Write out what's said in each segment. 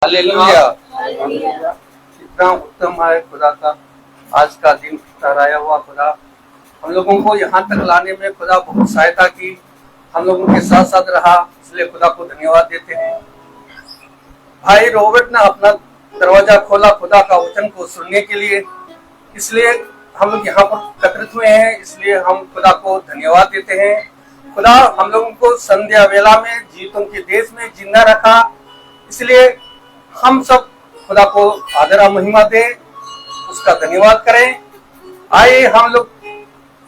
Hallelujah. कितना उत्तम है खुदा का आज का दिन ठहराया हुआ खुदा हम लोगों को यहाँ तक लाने में खुदा बहुत सहायता की, हम लोगों के साथ साथ रहा, इसलिए खुदा को धन्यवाद देते हैं। भाई रॉबर्ट ने अपना दरवाजा खोला खुदा का वचन को सुनने के लिए, इसलिए हम लोग यहाँ पर एकत्रित हुए हैं, इसलिए हम खुदा को धन्यवाद देते हैं। खुदा हम लोगों को संध्या वेला में जीतों के देश में जिंदा रखा, इसलिए हम सब खुदा को आदर और महिमा दें, उसका धन्यवाद करें। आइए हम लोग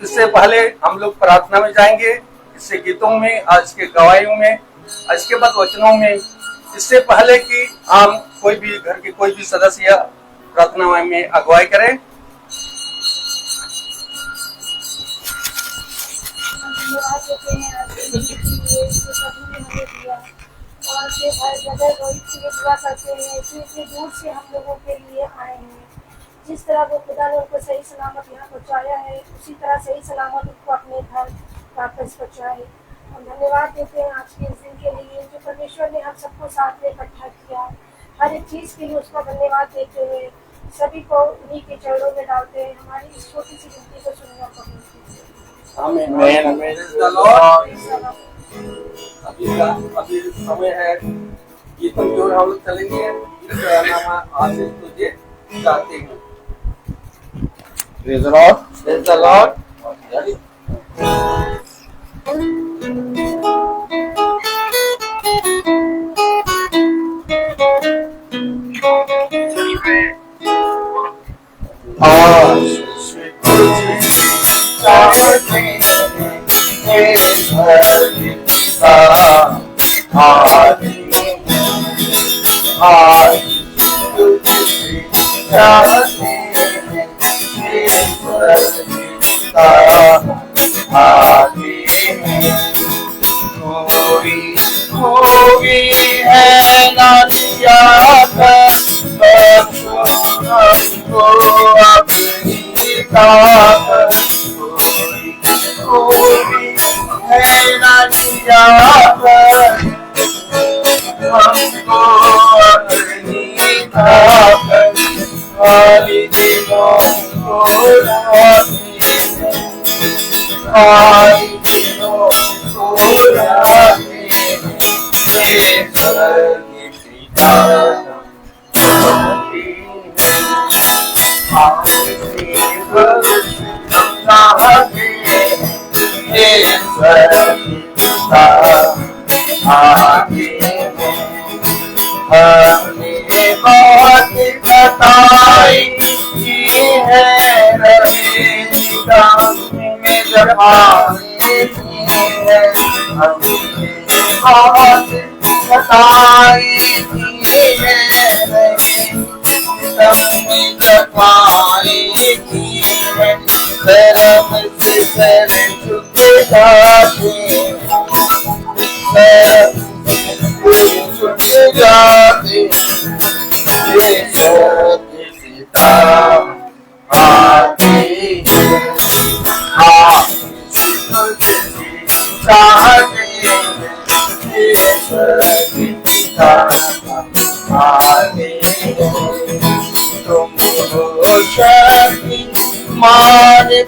इससे पहले हम लोग प्रार्थना में जाएंगे, इससे गीतों में, आज के गवाहियों में, आज के बाद वचनों में। इससे पहले कि हम कोई भी घर के कोई भी सदस्य प्रार्थना में अगुवाई करें। और के भाई ब्रदर रोहित के लिए दुआ करते हैं कि इतनी दूर से हम लोगों के लिए आए हैं। जिस तरह वो खुदा ने उनको सही सलामत यहाँ पहुँचाया है, उसी तरह सही सलामत उनको अपने घर वापस पहुँचाए। हम धन्यवाद देते हैं आज के इस दिन के लिए जो परमेश्वर ने हम सबको साथ में इकट्ठा किया। हर एक चीज़ के लिए उसका धन्यवाद देते हुए सभी को उन्हीं के चरणों में डालते हैं। हमारी इस छोटी सी गिनती को सुनना पड़ेगा। आमीन आमीन। अभी समय है कि कमजोर हम लोग चलेंगे, आशीष तुझे चाहते हैं। Praise the Lord. Praise the Lord.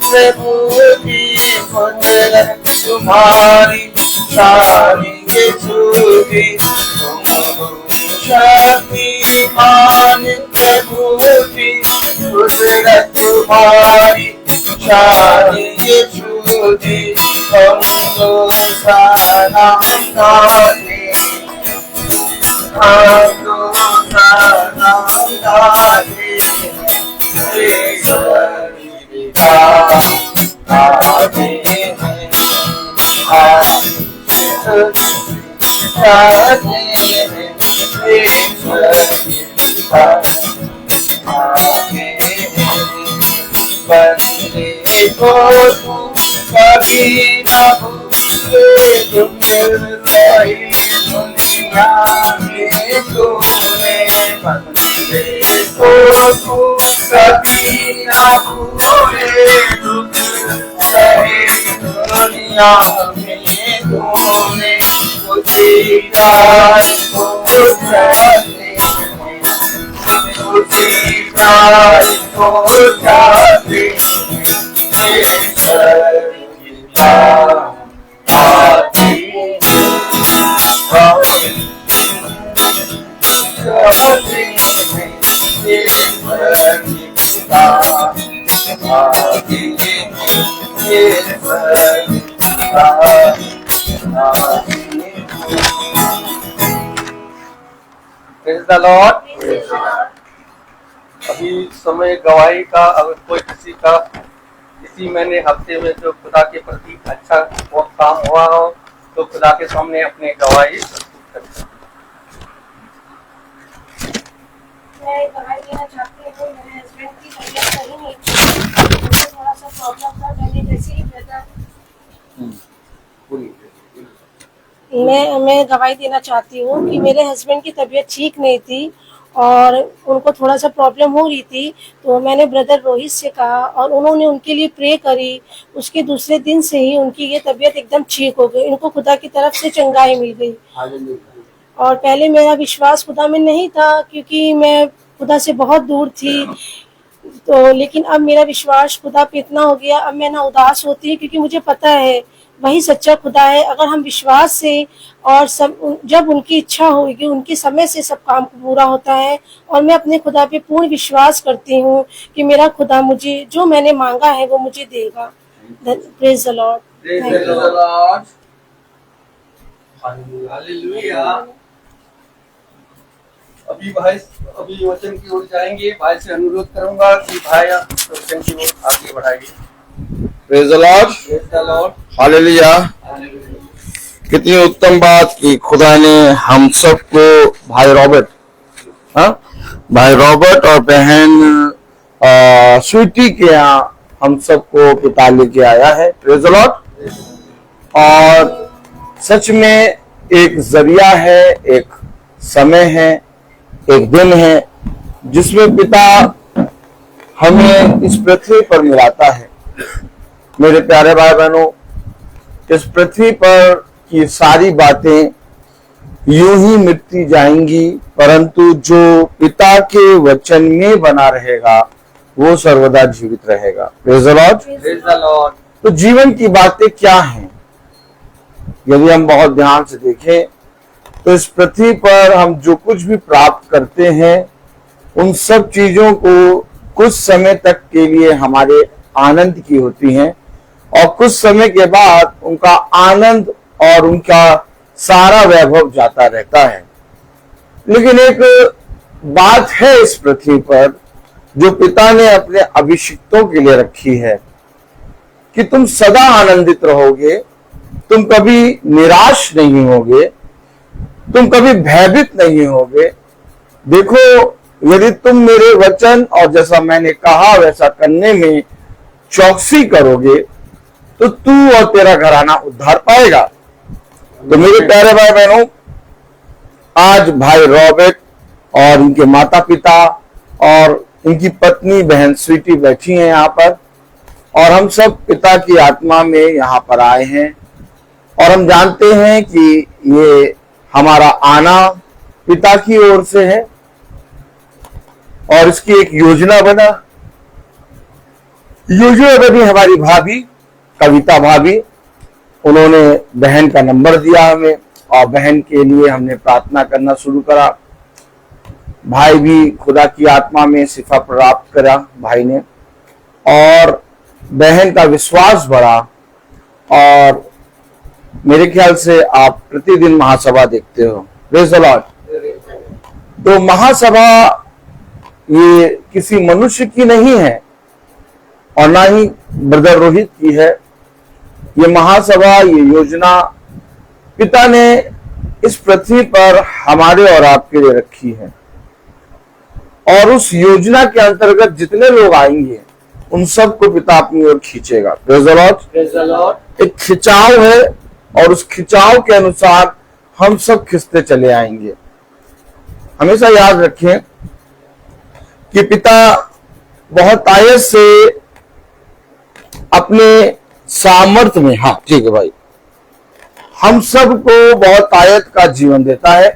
प्रभु की कुदरत तुम्हारी सारी छूटी, शक्तिमान प्रभु की कुदरत तुम्हारी सारी छूटी। हम तो सलाम गाते, हम तो सलाम गाते, बंदे को तू कभी न भूले, तुम सही दुनिया में तूने बंदे को तू कभी न भूले, तुम सही दुनिया में तूने उसी रात को चले न्याय को जाते ये सर्वदा आती जाते ये सर्वदा आती ये सर्वदा आती। Praise the Lord. अभी समय गवाही का, अगर कोई किसी महीने हफ्ते में जो खुदा के प्रति अच्छा बहुत काम हुआ हो तो खुदा के सामने अपने गवाही प्रस्तुत कर सकते। मैं गवाही देना चाहती हूँ। मेरे हस्बैंड की तबीयत सही नहीं थी, मुझे थोड़ा सा प्रॉब्लम था। मैंने जैसे ही ब्रदर मैं गवाही देना चाहती हूँ कि मेरे हस्बैंड की तबीयत ठीक नहीं थी और उनको थोड़ा सा प्रॉब्लम हो रही थी, तो मैंने ब्रदर रोहित से कहा और उन्होंने उनके लिए प्रे करी। उसके दूसरे दिन से ही उनकी ये तबीयत एकदम ठीक हो गई, इनको खुदा की तरफ से चंगाई मिल गई। और पहले मेरा विश्वास खुदा में नहीं था क्योंकि मैं खुदा से बहुत दूर थी, तो लेकिन अब मेरा विश्वास खुदा पे इतना हो गया, अब मैं ना उदास होती हूँ क्योंकि मुझे पता है वही सच्चा खुदा है। अगर हम विश्वास से और सब जब उनकी इच्छा होगी उनके समय से सब काम पूरा होता है। और मैं अपने खुदा पे पूर्ण विश्वास करती हूँ कि मेरा खुदा मुझे जो मैंने मांगा है वो मुझे देगा। Praise the Lord. हालेलुया। अभी वचन की ओर जाएंगे। भाई से अनुरोध करूंगा कि भाई वचन की ओर आगे बढ़ाइए। Praise the Lord. Praise the Lord. Hallelujah. कितनी उत्तम बात कि खुदा ने हम सबको भाई रॉबर्ट और बहन स्वीटी के यहाँ हम सबको पिता लेके आया है। Praise the Lord. और सच में एक जरिया है, एक समय है, एक दिन है जिसमें पिता हमें इस पृथ्वी पर मिलाता है। मेरे प्यारे भाई बहनों, इस पृथ्वी पर की सारी बातें यूं ही मिटती जाएंगी, परंतु जो पिता के वचन में बना रहेगा वो सर्वदा जीवित रहेगा। Praise the Lord. Praise the Lord. तो जीवन की बातें क्या हैं? यदि हम बहुत ध्यान से देखें तो इस पृथ्वी पर हम जो कुछ भी प्राप्त करते हैं उन सब चीजों को कुछ समय तक के लिए हमारे आनंद की होती हैं और कुछ समय के बाद उनका आनंद और उनका सारा वैभव जाता रहता है। लेकिन एक बात है इस पृथ्वी पर जो पिता ने अपने अभिषिक्तों के लिए रखी है कि तुम सदा आनंदित रहोगे, तुम कभी निराश नहीं होगे, तुम कभी भयभीत नहीं होगे। देखो, यदि तुम मेरे वचन और जैसा मैंने कहा वैसा करने में चौकसी करोगे तो तू और तेरा घराना उद्धार पाएगा। तो मेरे प्यारे भाई बहनों, आज भाई रॉबर्ट और इनके माता पिता और इनकी पत्नी बहन स्वीटी बैठी हैं यहाँ पर और हम सब पिता की आत्मा में यहाँ पर आए हैं और हम जानते हैं कि ये हमारा आना पिता की ओर से है और इसकी एक योजना बनी हमारी भाभी कविता भाभी, उन्होंने बहन का नंबर दिया हमें और बहन के लिए हमने प्रार्थना करना शुरू करा। भाई भी खुदा की आत्मा में शिफा प्राप्त करा भाई ने, और बहन का विश्वास बढ़ा। और मेरे ख्याल से आप प्रतिदिन महासभा देखते हो। Praise the Lord. तो महासभा ये किसी मनुष्य की नहीं है और ना ही ब्रदर रोहित की है। ये महासभा, ये योजना पिता ने इस पृथ्वी पर हमारे और आपके लिए रखी है और उस योजना के अंतर्गत जितने लोग आएंगे उन सबको पिता अपनी ओर खींचेगा। Praise the Lord. Praise the Lord. एक खिंचाव है और उस खिंचाव के अनुसार हम सब खिंचते चले आएंगे। हमेशा याद रखें कि पिता बहुत आयत से अपने सामर्थ्य में, हाँ ठीक है भाई, हम सबको बहुत आयत का जीवन देता है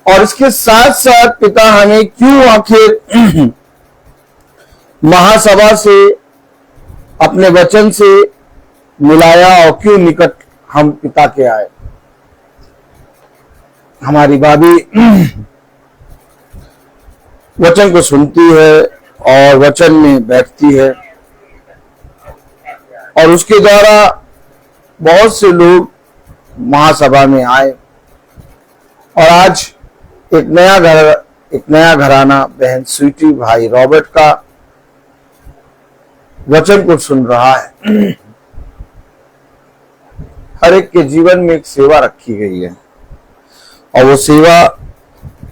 और इसके साथ साथ पिता हमें क्यों आखिर महासभा से अपने वचन से मिलाया और क्यों निकट हम पिता के आए। हमारी भाभी वचन को सुनती है और वचन में बैठती है और उसके द्वारा बहुत से लोग महासभा में आए और आज एक नया घराना बहन स्वीटी भाई रॉबर्ट का वचन को सुन रहा है। हर एक के जीवन में एक सेवा रखी गई है और वो सेवा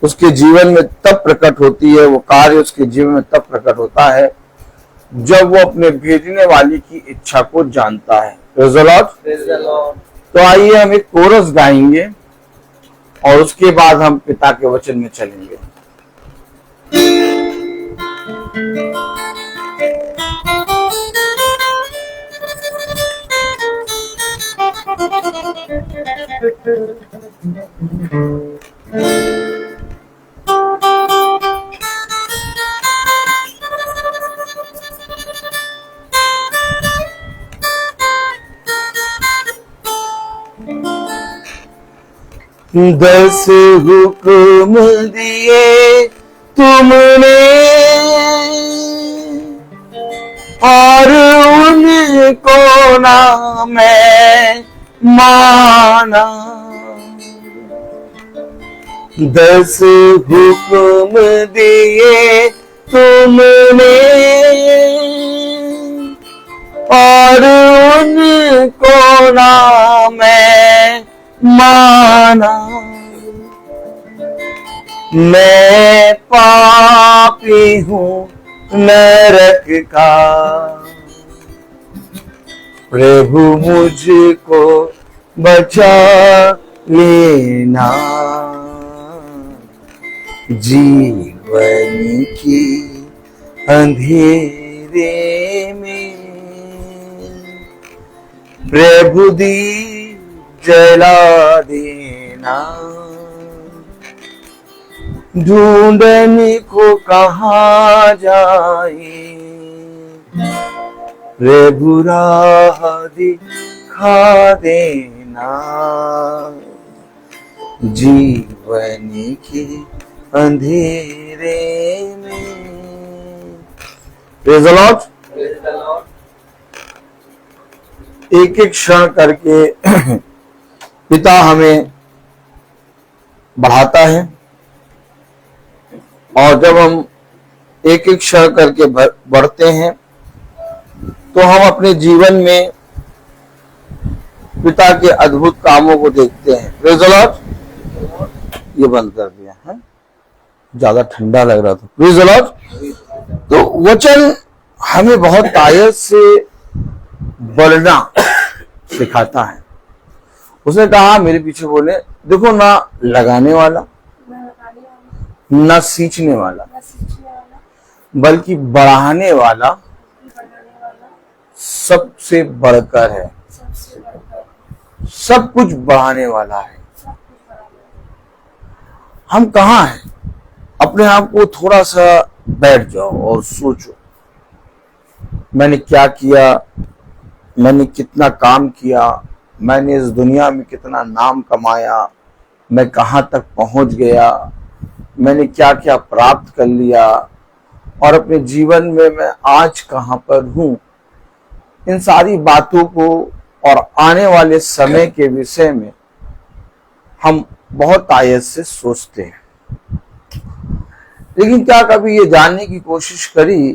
उसके जीवन में तब प्रकट होती है, वो कार्य उसके जीवन में तब प्रकट होता है जब वो अपने भेजने वाले की इच्छा को जानता है। Praise the Lord। तो आइए हम एक कोरस गाएंगे और उसके बाद हम पिता के वचन में चलेंगे। दस हुक्म दिए तुमने और उनको ना मैं माना। 10 हुक्म दिए तुमने और उनको ना मैं माना। मैं पापी हूँ नरक का, प्रभु मुझको बचा लेना। जीवन की अंधेरे में प्रभु दीप जला देना। ढूंढने को कहाँ जाए, प्रभु राह दिखा देना। जीवन के अंधेरे में। Praise the Lord. एक एक क्षण करके पिता हमें बढ़ाता है और जब हम एक एक क्षण करके बढ़ते हैं तो हम अपने जीवन में पिता के अद्भुत कामों को देखते हैं। Praise the Lord. ये बंद कर दिया है, ज्यादा ठंडा लग रहा था। Praise the Lord. तो वचन हमें बहुत ताकत से बढ़ना सिखाता है। उसने कहा, मेरे पीछे बोले, देखो ना लगाने वाला ना सींचने वाला बल्कि बढ़ाने वाला सबसे बढ़कर है। सब कुछ बढ़ाने वाला है। हम कहाँ हैं? अपने आप को थोड़ा सा बैठ जाओ और सोचो, मैंने क्या किया, मैंने कितना काम किया, मैंने इस दुनिया में कितना नाम कमाया, मैं कहाँ तक पहुंच गया, मैंने क्या क्या प्राप्त कर लिया और अपने जीवन में मैं आज कहाँ पर हूँ। इन सारी बातों को और आने वाले समय के विषय में हम बहुत आयत से सोचते हैं, लेकिन क्या कभी ये जानने की कोशिश करी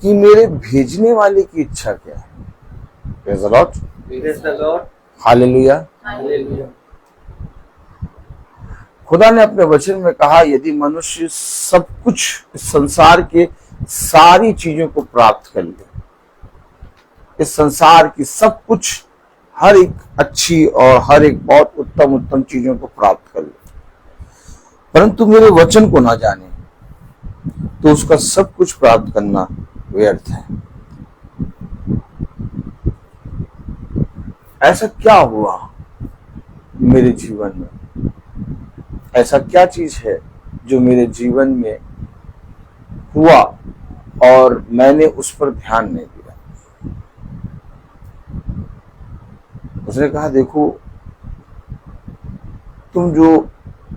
कि मेरे भेजने वाले की इच्छा क्या है? Praise the Lord. Praise the Lord. Hallelujah. Hallelujah. खुदा ने अपने वचन में कहा, यदि मनुष्य सब कुछ इस संसार के सारी चीजों को प्राप्त कर ले, इस संसार की सब कुछ, हर एक अच्छी और हर एक बहुत उत्तम चीजों को प्राप्त कर ले, परंतु मेरे वचन को ना जाने, तो उसका सब कुछ प्राप्त करना व्यर्थ है। ऐसा क्या हुआ मेरे जीवन में ऐसा क्या चीज है जो मेरे जीवन में हुआ और मैंने उस पर ध्यान नहीं दिया। उसने कहा, देखो तुम जो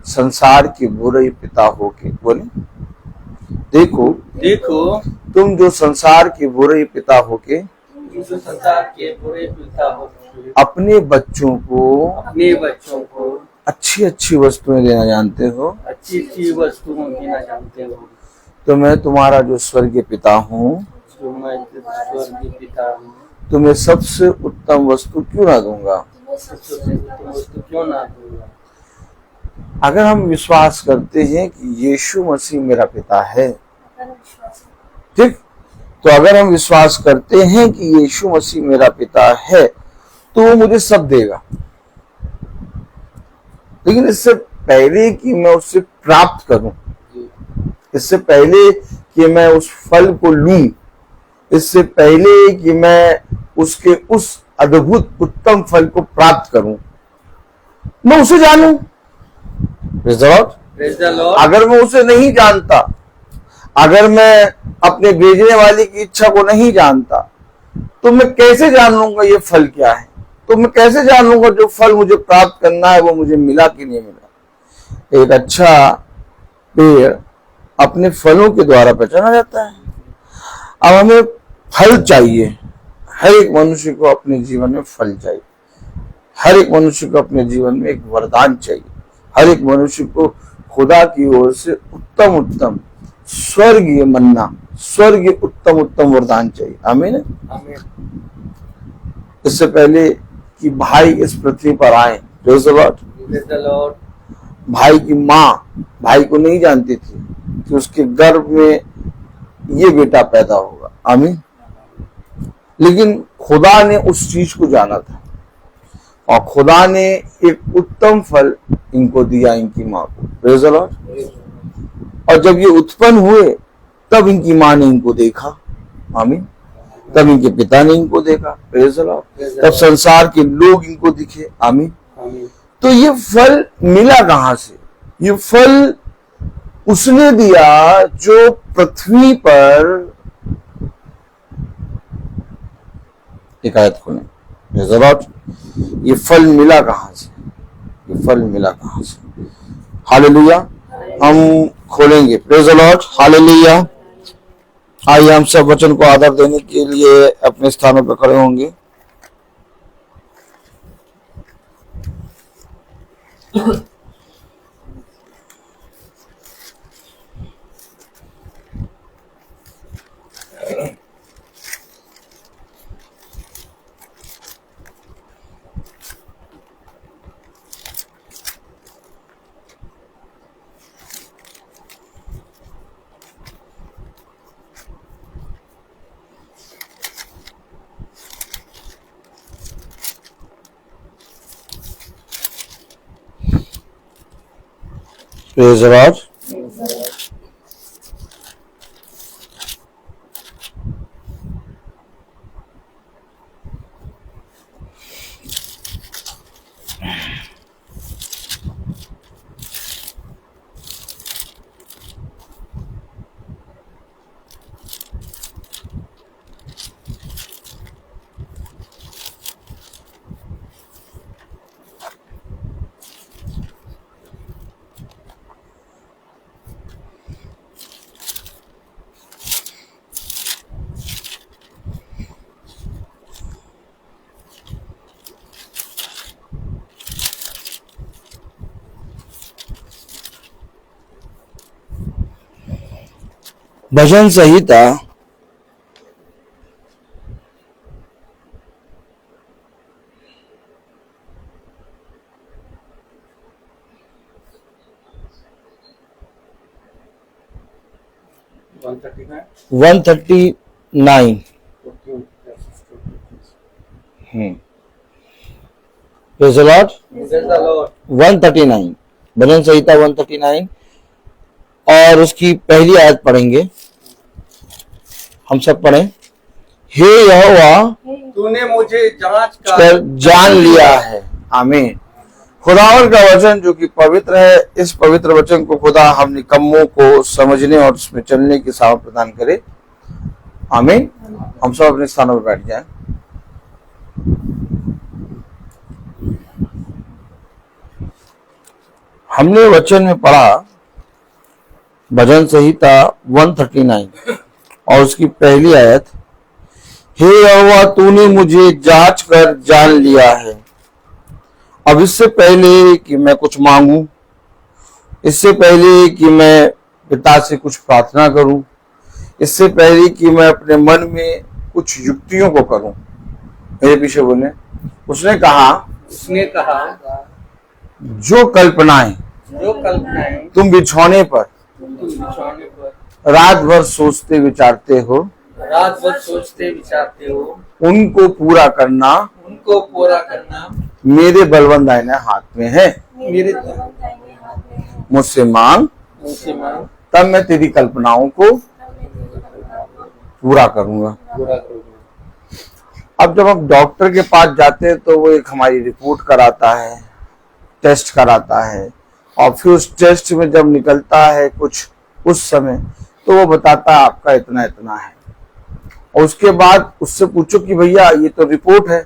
संसार के बुरे पिता हो के, बोले देखो तुम जो संसार के बुरे पिता हो के जो संसार के बुरे पिता हो अपने बच्चों को अच्छी अच्छी वस्तुएं देना जानते हो, अच्छी वस्तुओं देना जानते हो, तो मैं तुम्हारा जो स्वर्गीय पिता हूँ, जो मैं स्वर्गीय पिता हूँ, तुम्हें सबसे उत्तम वस्तु क्यों ना दूंगा। सबसे उत्तम वस्तु क्यों ना दूंगा। अगर हम विश्वास करते हैं कि यीशु मसीह मेरा पिता है, ठीक, तो अगर हम विश्वास करते हैं कि यीशु मसीह मेरा पिता है तो वो मुझे सब देगा। लेकिन इससे पहले कि मैं उससे प्राप्त करूं, इससे पहले कि मैं उस फल को लूं, इससे पहले कि मैं उसके उस अद्भुत उत्तम फल को प्राप्त करूं, मैं उसे जानूं। Praise the Lord। अगर मैं उसे नहीं जानता, अगर मैं अपने भेजने वाले की इच्छा को नहीं जानता, तो मैं कैसे जान लूंगा ये फल क्या है। तो मैं कैसे जान लूंगा जो फल मुझे प्राप्त करना है वो मुझे मिला कि नहीं मिला। एक अच्छा पेड़ अपने फलों के द्वारा पहचाना जाता है। अब हमें फल चाहिए। हर एक मनुष्य को अपने जीवन में फल चाहिए। हर एक मनुष्य को अपने जीवन में एक वरदान चाहिए। हर एक मनुष्य को खुदा की ओर से उत्तम उत्तम स्वर्गीय मन्ना, स्वर्गीय उत्तम उत्तम वरदान चाहिए। आमीन। इससे पहले कि भाई इस पृथ्वी पर आए, प्रेज़ द लॉर्ड, भाई की माँ भाई को नहीं जानती थी कि उसके गर्भ में ये बेटा पैदा होगा। आमीन। लेकिन खुदा ने उस चीज को जाना था और खुदा ने एक उत्तम फल इनको दिया, इनकी माँ को। Praise the Lord. और जब ये उत्पन्न हुए तब इनकी माँ ने इनको देखा। आमीन। तब इनके पिता ने इनको देखा। Praise the Lord. तब संसार के लोग इनको दिखे। आमीन। तो ये फल मिला कहां से? ये फल उसने दिया जो पृथ्वी पर, एक आयत खोलें। Praise the Lord. ये फल मिला कहां से? ये फल मिला कहां से? हालेलुया। हम खोलेंगे। Praise the Lord. हालेलुया। आइए हम सब वचन को आदर देने के लिए अपने स्थानों पर खड़े होंगे। Praise the Lord। Bhajan Samhita 139। Praise the Lord। 139 भजन संहिता 139 और उसकी पहली आयत पढ़ेंगे। हम सब पढ़ें। हे यहोवा, तूने मुझे जांच कर जान लिया है। आमीन। खुदावन का वचन जो कि पवित्र है, इस पवित्र वचन को खुदा हम निकम्मों को समझने और उसमें चलने की सामर्थ प्रदान करे। आमीन। हम सब अपने स्थानों पर बैठ जाएं। हमने वचन में पढ़ा भजन संहिता 139 और उसकी पहली आयत, हे यहोवा तूने मुझे जांच कर जान लिया है। अब इससे पहले कि मैं कुछ मांगू, इससे पहले कि मैं पिता से कुछ प्रार्थना करूं, इससे पहले कि मैं अपने मन में कुछ युक्तियों को करूं, मेरे पीछे बोले, उसने कहा जो कल्पनाएं तुम बिछौने पर रात भर सोचते विचारते हो, उनको पूरा करना मेरे बलवंत दाहिने हाथ में है। मुझसे मांग, तब मैं तेरी कल्पनाओं को पूरा करूंगा। अब जब हम डॉक्टर के पास जाते हैं तो वो एक हमारी रिपोर्ट कराता है, टेस्ट कराता है, और फिर उस टेस्ट में जब निकलता है कुछ उस समय तो वो बताता है आपका इतना इतना है, और उसके बाद उससे पूछो कि भैया ये तो रिपोर्ट है,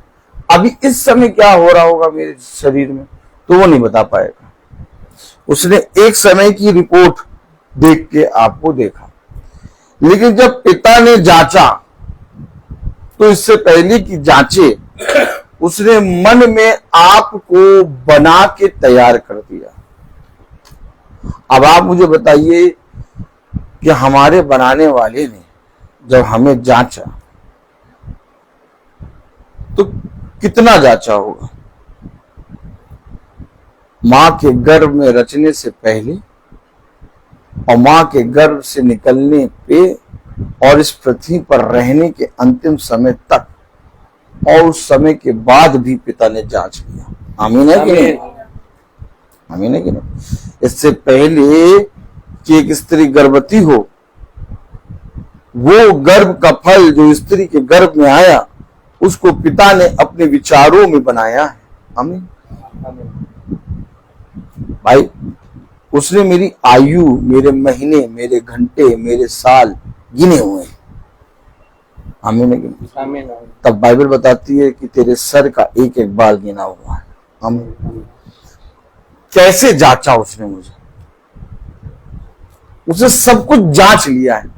अभी इस समय क्या हो रहा होगा मेरे शरीर में, तो वो नहीं बता पाएगा। उसने एक समय की रिपोर्ट देख के आपको देखा, लेकिन जब पिता ने जांचा तो इससे पहले कि जांचे उसने मन में आपको बना के तैयार कर दिया। अब आप मुझे बताइए कि हमारे बनाने वाले ने जब हमें जांचा तो कितना जांचा होगा। मां के गर्भ में रचने से पहले और मां के गर्भ से निकलने पे और इस पृथ्वी पर रहने के अंतिम समय तक और उस समय के बाद भी पिता ने जांच लिया। आमीन है कि नहीं? आमीन है कि नहीं? इससे पहले कि एक स्त्री गर्भवती हो, वो गर्भ का फल जो स्त्री के गर्भ में आया उसको पिता ने अपने विचारों में बनाया है। आमीन। भाई उसने मेरी आयु, मेरे महीने, मेरे घंटे, मेरे साल गिने हुए हैं। आमीन है कि नहीं? तब बाइबल बताती है कि तेरे सर का एक एक बाल गिना हुआ है। आमीन। कैसे जांचा उसने मुझे, उसने सब कुछ जांच लिया है,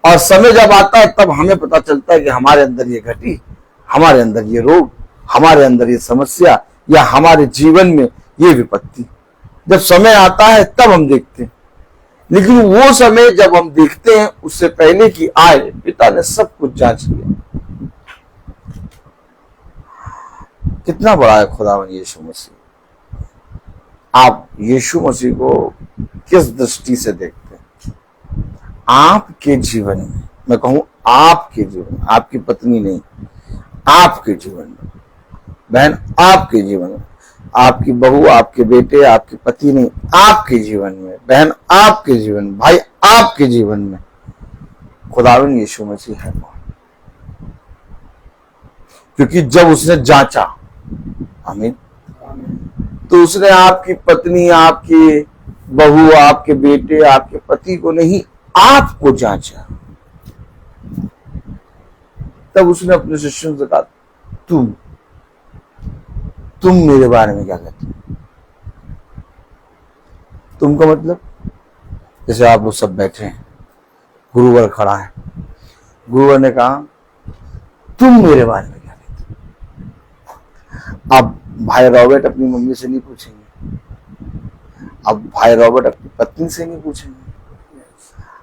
और समय जब आता है तब हमें पता चलता है कि हमारे अंदर ये घटी, हमारे अंदर ये रोग, हमारे अंदर ये समस्या, या हमारे जीवन में ये विपत्ति। जब समय आता है तब हम देखते हैं, लेकिन वो समय जब हम देखते हैं उससे पहले कि आए पिता ने सब कुछ जांच लिया। कितना बड़ा है खुदावन यीशु मसीह। आप यीशु मसीह को किस दृष्टि से देखते हैं? आपके जीवन में, मैं कहूं आपके जीवन में, आपकी पत्नी नहीं, आपके जीवन में, बहन आपके जीवन में, आपकी बहू, आपके बेटे, आपके पति नहीं, आपके जीवन में, बहन आपके जीवन में, भाई आपके जीवन में खुदावन यीशु मसीह है। क्योंकि जब उसने जांचा, आमीन, तो उसने आपकी पत्नी, आपकी बहू, आपके बेटे, आपके पति को नहीं, आपको जांचा। तब उसने अपने शिष्यों से कहा, तुम मेरे बारे में क्या कहते हो? तुम का मतलब, जैसे आप लोग सब बैठे हैं, गुरुवर खड़ा है, गुरुवर ने कहा तुम मेरे बारे में क्या कहते हो? अब भाई रॉबर्ट अपनी मम्मी से नहीं पूछेंगे, अब भाई रॉबर्ट अपनी पत्नी से नहीं पूछेंगे,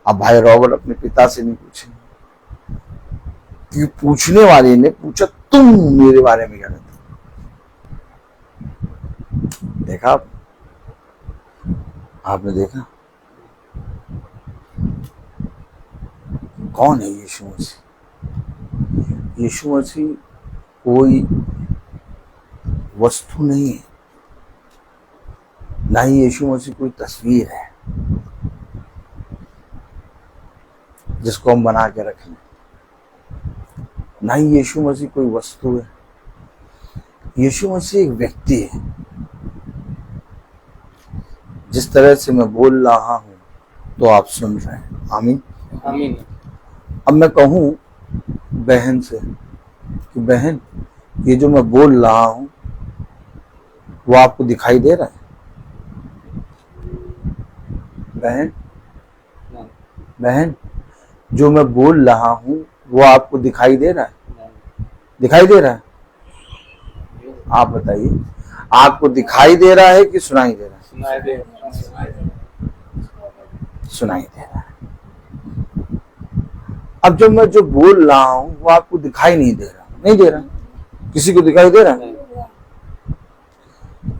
अब भाई रॉबर्ट अपने पिता से नहीं पूछेंगे, क्योंकि पूछने वाले ने पूछा तुम मेरे बारे में क्या कहते हो? देखा आपने देखा कौन है यीशु मसीह? यीशु मसीह कोई वस्तु नहीं है, ना ही यीशु मसीह कोई तस्वीर है जिसको हम बना के रखें, ना ही यीशु मसीह कोई वस्तु है। यीशु मसीह एक व्यक्ति है। जिस तरह से मैं बोल रहा हूं तो आप सुन रहे हैं। आमीन आमीन। अब मैं कहूं बहन से कि बहन, ये जो मैं बोल रहा हूं वो आपको दिखाई दे रहा है? बहन, बहन, जो मैं बोल रहा हूं वो आपको दिखाई दे रहा है? दिखाई दे रहा है? आप बताइए, आपको दिखाई दे रहा है कि सुनाई दे रहा है? सुनाई दे रहा है। अब जब मैं जो बोल रहा हूं वो आपको दिखाई नहीं दे रहा? नहीं दे रहा। किसी को दिखाई दे रहा है?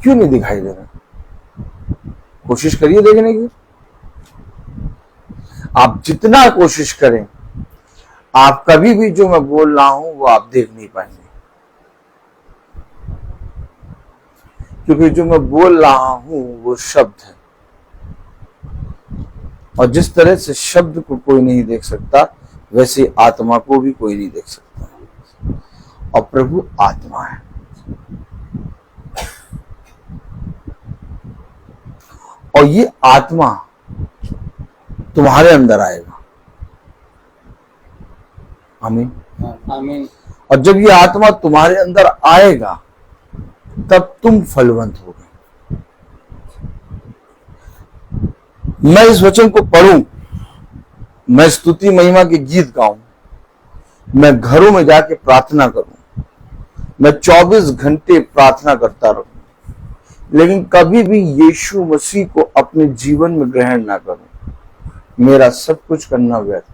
क्यों नहीं दिखाई दे रहा? कोशिश करिए देखने की। आप जितना कोशिश करें, आप कभी भी जो मैं बोल रहा हूं वो आप देख नहीं पाएंगे, क्योंकि जो मैं बोल रहा हूं वो शब्द है, और जिस तरह से शब्द को कोई नहीं देख सकता वैसे आत्मा को भी कोई नहीं देख सकता, और प्रभु आत्मा है। और ये आत्मा तुम्हारे अंदर आएगा। आमीन आमीन। और जब ये आत्मा तुम्हारे अंदर आएगा तब तुम फलवंत होगे। मैं इस वचन को पढ़ूं, मैं स्तुति महिमा के गीत गाऊं, मैं घरों में जाके प्रार्थना करूं, मैं 24 घंटे प्रार्थना करता रहूं, लेकिन कभी भी यीशु मसीह को अपने जीवन में ग्रहण ना करूं, मेरा सब कुछ करना व्यर्थ।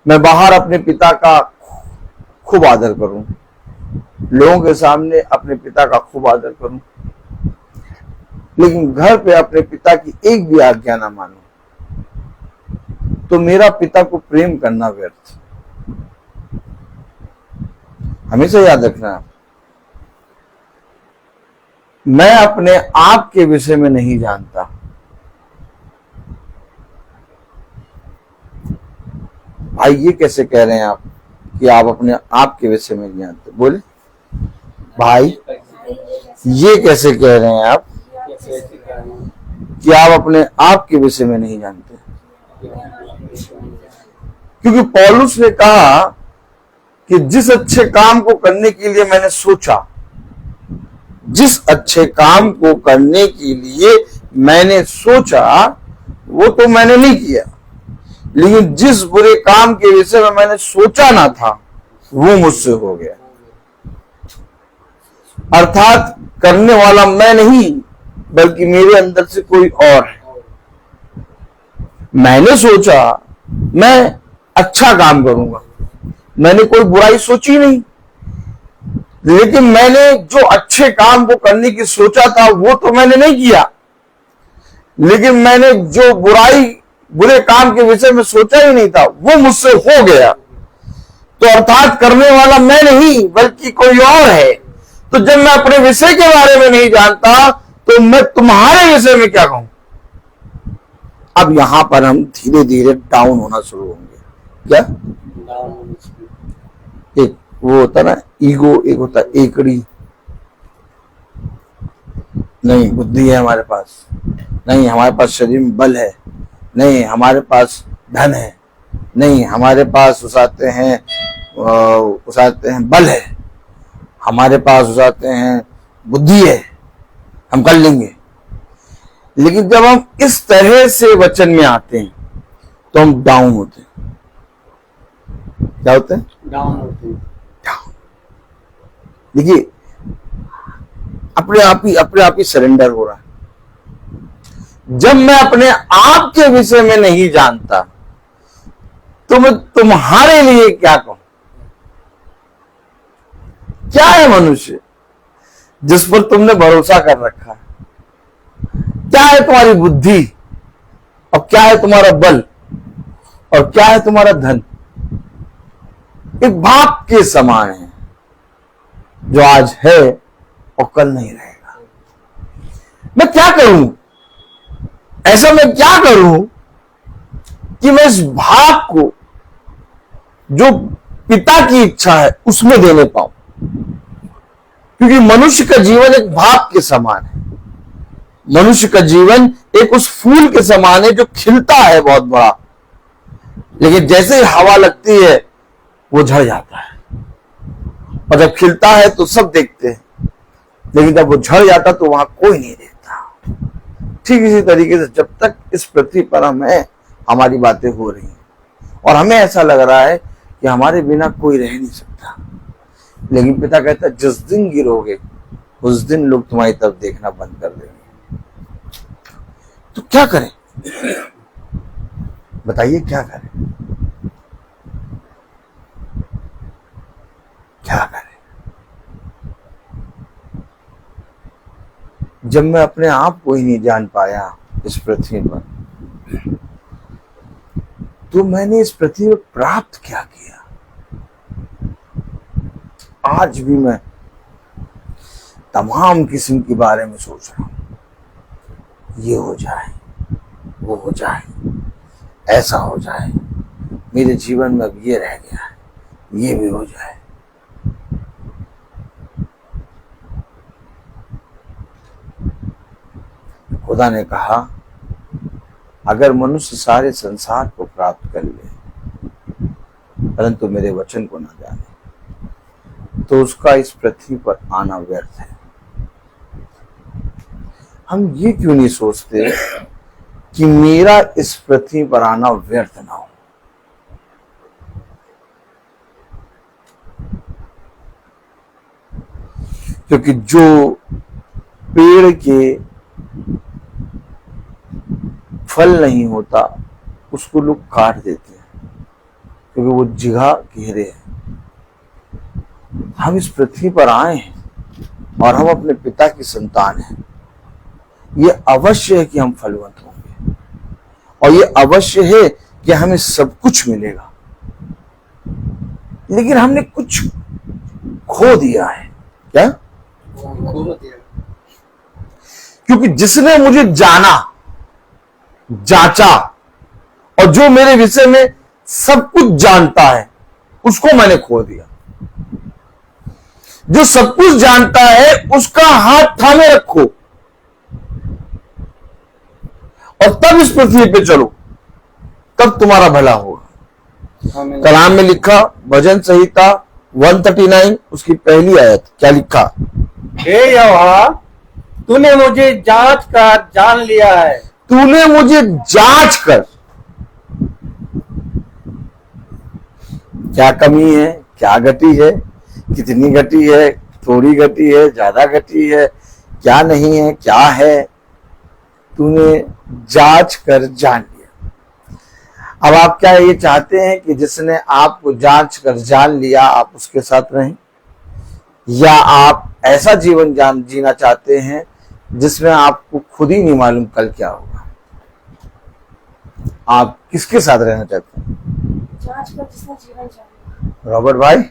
मैं बाहर अपने पिता का खूब आदर करूं, लोगों के सामने अपने पिता का खूब आदर करूं, लेकिन घर पे अपने पिता की एक भी आज्ञा ना मानूं, तो मेरा पिता को प्रेम करना व्यर्थ। हमेशा याद रखना, मैं अपने आप के विषय में नहीं जानता। भाई ये कैसे कह रहे हैं आप कि आप अपने आप के विषय में नहीं जानते? बोले भाई, ये कैसे कह रहे हैं आप कि आप अपने आप के विषय में नहीं जानते? क्योंकि पौलुस ने कहा कि जिस अच्छे काम को करने के लिए मैंने सोचा, जिस अच्छे काम को करने के लिए मैंने सोचा वो तो मैंने नहीं किया, लेकिन जिस बुरे काम के विषय में मैंने सोचा ना था वो मुझसे हो गया। अर्थात करने वाला मैं नहीं बल्कि मेरे अंदर से कोई और है। मैंने सोचा मैं अच्छा काम करूंगा, मैंने कोई बुराई सोची नहीं, लेकिन मैंने जो अच्छे काम को करने की सोचा था वो तो मैंने नहीं किया, लेकिन मैंने जो बुरे काम के विषय में सोचा ही नहीं था वो मुझसे हो गया। तो अर्थात करने वाला मैं नहीं बल्कि कोई और है। तो जब मैं अपने विषय के बारे में नहीं जानता तो मैं तुम्हारे विषय में क्या कहूं? अब यहां पर हम धीरे धीरे डाउन होना शुरू होंगे। क्या? एक वो होता ना ईगो, एक होता एकड़ी। नहीं बुद्धि है हमारे पास, नहीं हमारे पास शरीर में बल है, नहीं हमारे पास धन है, नहीं हमारे पास उसाते हैं बल है, हमारे पास उसाते हैं बुद्धि है, हम कर लेंगे। लेकिन जब हम इस तरह से वचन में आते हैं तो हम डाउन होते हैं। क्या होते हैं? डाउन होते हैं। देखिए अपने आप ही सरेंडर हो रहा है। जब मैं अपने आप के विषय में नहीं जानता तो मैं तुम्हारे लिए क्या कहूं? क्या है मनुष्य जिस पर तुमने भरोसा कर रखा है? क्या है तुम्हारी बुद्धि और क्या है तुम्हारा बल और क्या है तुम्हारा धन? एक बाप के समान है जो आज है और कल नहीं रहेगा। मैं क्या करूं? ऐसा मैं क्या करूं कि मैं इस भाग को जो पिता की इच्छा है उसमें देने पाऊं, क्योंकि मनुष्य का जीवन एक भाप के समान है। मनुष्य का जीवन एक उस फूल के समान है जो खिलता है बहुत बड़ा, लेकिन जैसे ही हवा लगती है वो झड़ जाता है। और जब खिलता है तो सब देखते हैं, लेकिन जब वो झड़ जाता तो वहां कोई नहीं देखता। ठीक इसी तरीके से जब तक इस पृथ्वी पर हम हैं, हमारी बातें हो रही हैं और हमें ऐसा लग रहा है कि हमारे बिना कोई रह नहीं सकता, लेकिन पिता कहता है जिस दिन गिरोगे उस दिन लोग तुम्हारी तरफ देखना बंद कर देंगे। तो क्या करें, बताइए क्या करें, क्या करें? जब मैं अपने आप को ही नहीं जान पाया इस पृथ्वी पर, तो मैंने इस पृथ्वी में प्राप्त क्या किया? आज भी मैं तमाम किस्म के बारे में सोच रहा हूं, ये हो जाए, वो हो जाए, ऐसा हो जाए, मेरे जीवन में अब ये रह गया है, ये भी हो जाए। खुदा ने कहा अगर मनुष्य सारे संसार को प्राप्त कर ले परंतु मेरे वचन को न जाने तो उसका इस पृथ्वी पर आना व्यर्थ है। हम ये क्यों नहीं सोचते कि मेरा इस पृथ्वी पर आना व्यर्थ ना हो? क्योंकि जो पेड़ के फल नहीं होता उसको लोग काट देते हैं, क्योंकि वो जिघा घेरे है। हम इस पृथ्वी पर आए हैं और हम अपने पिता की संतान हैं। ये अवश्य है कि हम फलवंत होंगे और ये अवश्य है कि हमें सब कुछ मिलेगा, लेकिन हमने कुछ खो दिया है। क्या खो दिया? क्योंकि जिसने मुझे जाना, जांचा और जो मेरे विषय में सब कुछ जानता है उसको मैंने खो दिया। जो सब कुछ जानता है उसका हाथ थामे रखो और तब इस पृथ्वी पे चलो, तब तुम्हारा भला होगा। कलाम में लिखा, भजन संहिता 139 उसकी पहली आयत, क्या लिखा? हे यहोवा, तूने मुझे जांच कर जान लिया है। तूने मुझे जांच कर, क्या कमी है, क्या घटी है, कितनी घटी है, थोड़ी घटी है, ज्यादा घटी है, क्या नहीं है, क्या है, तूने जांच कर जान लिया। अब आप क्या ये चाहते हैं कि जिसने आपको जांच कर जान लिया आप उसके साथ रहें, या आप ऐसा जीवन जीना चाहते हैं जिसमें आपको खुद ही नहीं मालूम कल क्या होगा? आप किसके साथ रहना चाहते हैं? जांच कर जिसने जीवन जाना। रॉबर्ट भाई,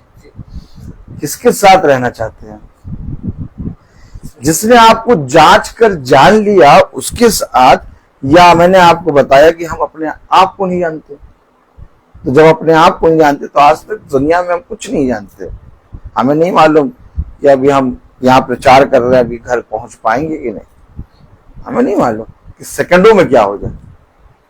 किसके साथ रहना चाहते हैं? जिसने आपको जांच कर जान लिया उसके साथ, या मैंने आपको बताया कि हम अपने आप को नहीं जानते। तो जब अपने आप को नहीं जानते तो आज तक दुनिया में हम कुछ नहीं जानते। हमें नहीं मालूम कि अभी हम यहाँ प्रचार कर रहे हैं, अभी घर पहुंच पाएंगे कि नहीं। हमें नहीं मालूम कि सेकंडों में क्या हो जाए।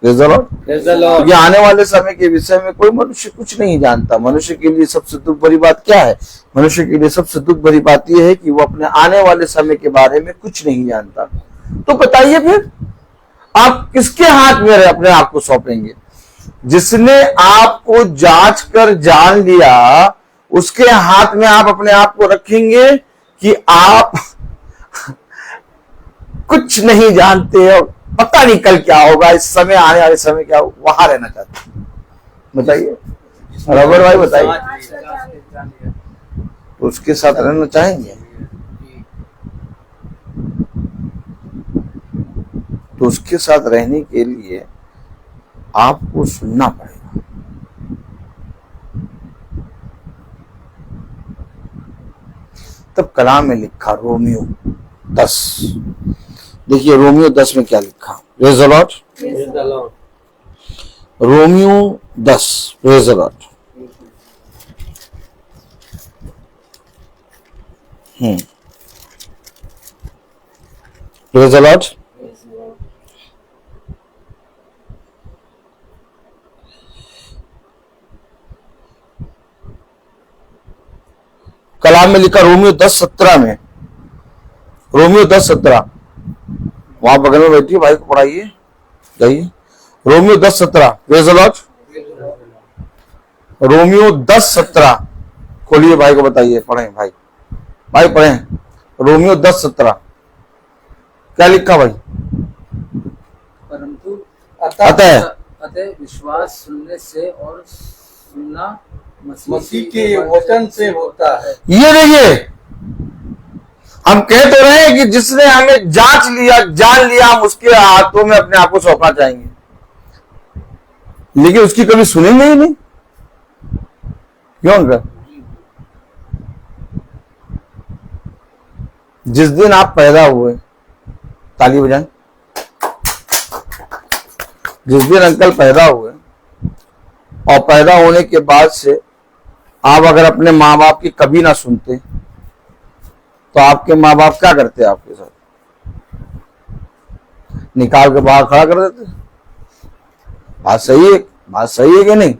ये आने वाले समय के विषय में कोई मनुष्य कुछ नहीं जानता। मनुष्य के लिए सबसे दुख भरी बात क्या है? मनुष्य के लिए सबसे दुख भरी बात यह है कि वो अपने आने वाले समय के बारे में कुछ नहीं जानता। तो बताइए फिर आप किसके हाथ में अपने आप को सौंपेंगे? जिसने आपको जांच कर जान लिया उसके हाथ में आप अपने आप को रखेंगे कि आप कुछ नहीं जानते और पता नहीं कल क्या होगा, इस समय आने वाले समय क्या होगा, वहां रहना चाहते हैं? बताइए रबर भाई, बताइए। तो उसके साथ रहना चाहेंगे? तो उसके साथ रहने के लिए आपको सुनना पड़ेगा। तब कलाम में लिखा रोमियो 10, देखिए रोमियो 10 में क्या लिखा? Praise the Lord. Romeo 10, praise the Lord. Praise the Lord. कलाम में लिखा रोमियो 10:17 में, रोमियो 10:17, वहां बगल में बैठिए, भाई को पढ़ाइए, जाइए। Romeo 10:17, praise the Lord. Romeo 10:17 खोलिए, भाई को बताइए, पढ़ें भाई, भाई पढ़ें। रोमियो 10:17 क्या लिखा भाई? परंतु अतः विश्वास सुनने से और सुनना मसीह के वचन से होता है। ये देखिए, हम कह तो रहे हैं कि जिसने हमें जांच लिया, जान लिया, हम उसके हाथों में अपने आप को सौंपना चाहेंगे, लेकिन उसकी कभी सुनेंगे ही नहीं। क्यों अंकल? जिस दिन आप पैदा हुए, ताली बजाएं, जिस दिन अंकल पैदा हुए और पैदा होने के बाद से आप अगर अपने माँ बाप की कभी ना सुनते तो आपके माँ बाप क्या करते आपके साथ? निकाल के बाहर खड़ा कर देते। बात सही है, बात सही है कि नहीं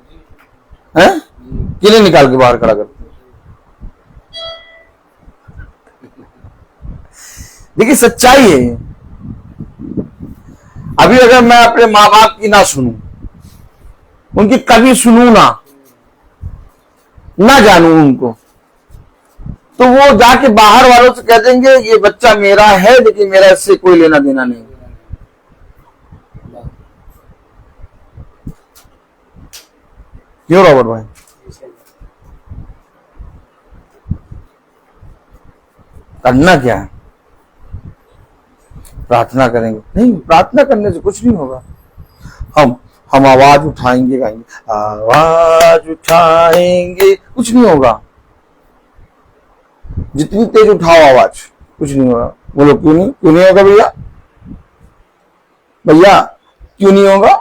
है? किन्हें निकाल के बाहर खड़ा करते? देखिए सच्चाई है। अभी अगर मैं अपने माँ बाप की ना सुनूं, उनकी कभी सुनूं ना जानूं उनको, तो वो जाके बाहर वालों से कह देंगे ये बच्चा मेरा है, लेकिन मेरा इससे कोई लेना देना नहीं। क्यों रॉबर्ट भाई? करना क्या है? प्रार्थना करेंगे? नहीं, प्रार्थना करने से कुछ नहीं होगा। हम आवाज उठाएंगे, गाएंगे, आवाज उठाएंगे, कुछ नहीं होगा। जितनी तेज उठाओ आवाज, कुछ नहीं होगा। बोलो क्यों नहीं? क्यों नहीं होगा भैया? भैया क्यों नहीं होगा?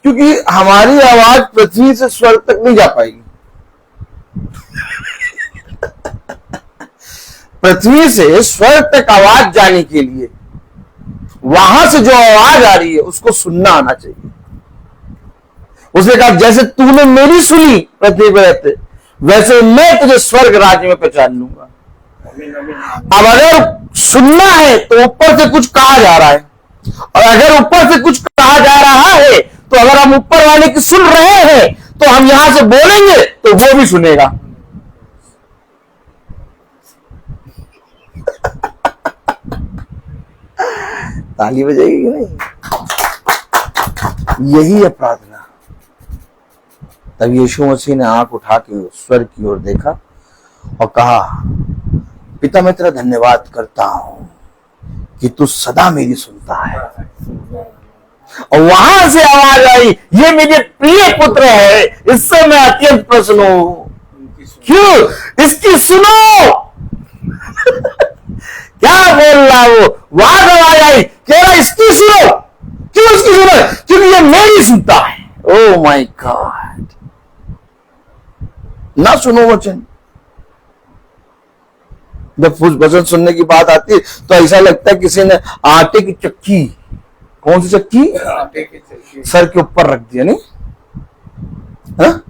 क्योंकि हमारी आवाज पृथ्वी से स्वर्ग तक नहीं जा पाएगी। पृथ्वी से स्वर्ग तक आवाज जाने के लिए वहां से जो आवाज आ रही है उसको सुनना आना चाहिए। उसने कहा जैसे तूने मेरी सुनी पृथ्वी पर रहते, वैसे मैं तुझे स्वर्ग राज्य में पहचान लूंगा। अब अगर सुनना है तो ऊपर से कुछ कहा जा रहा है, और अगर ऊपर से कुछ कहा जा रहा है तो अगर हम ऊपर वाले की सुन रहे हैं तो हम यहां से बोलेंगे तो वो भी सुनेगा। ताली बजेगी कि नहीं? यही है प्रार्थना। तब यीशु मसीह ने आंख उठा के स्वर्ग की ओर देखा और कहा, पिता मैं तेरा धन्यवाद करता हूं कि तू सदा मेरी सुनता है। और वहां से आवाज आई, ये मेरे प्रिय पुत्र है, इससे मैं अत्यंत प्रसन्न हूं। क्यों? इसकी सुनो। क्या बोल रहा वो? वहां से आवाज आई, कह रहा इसकी सुनो। क्यों इसकी सुनो? क्योंकि ये मेरी सुनता है। Oh my God. ना सुनो वचन। जब वचन सुनने की बात आती है तो ऐसा लगता है किसी ने आटे की चक्की, कौन सी चक्की? आटे की चक्की सर के ऊपर रख दिया, नहीं? हाँ?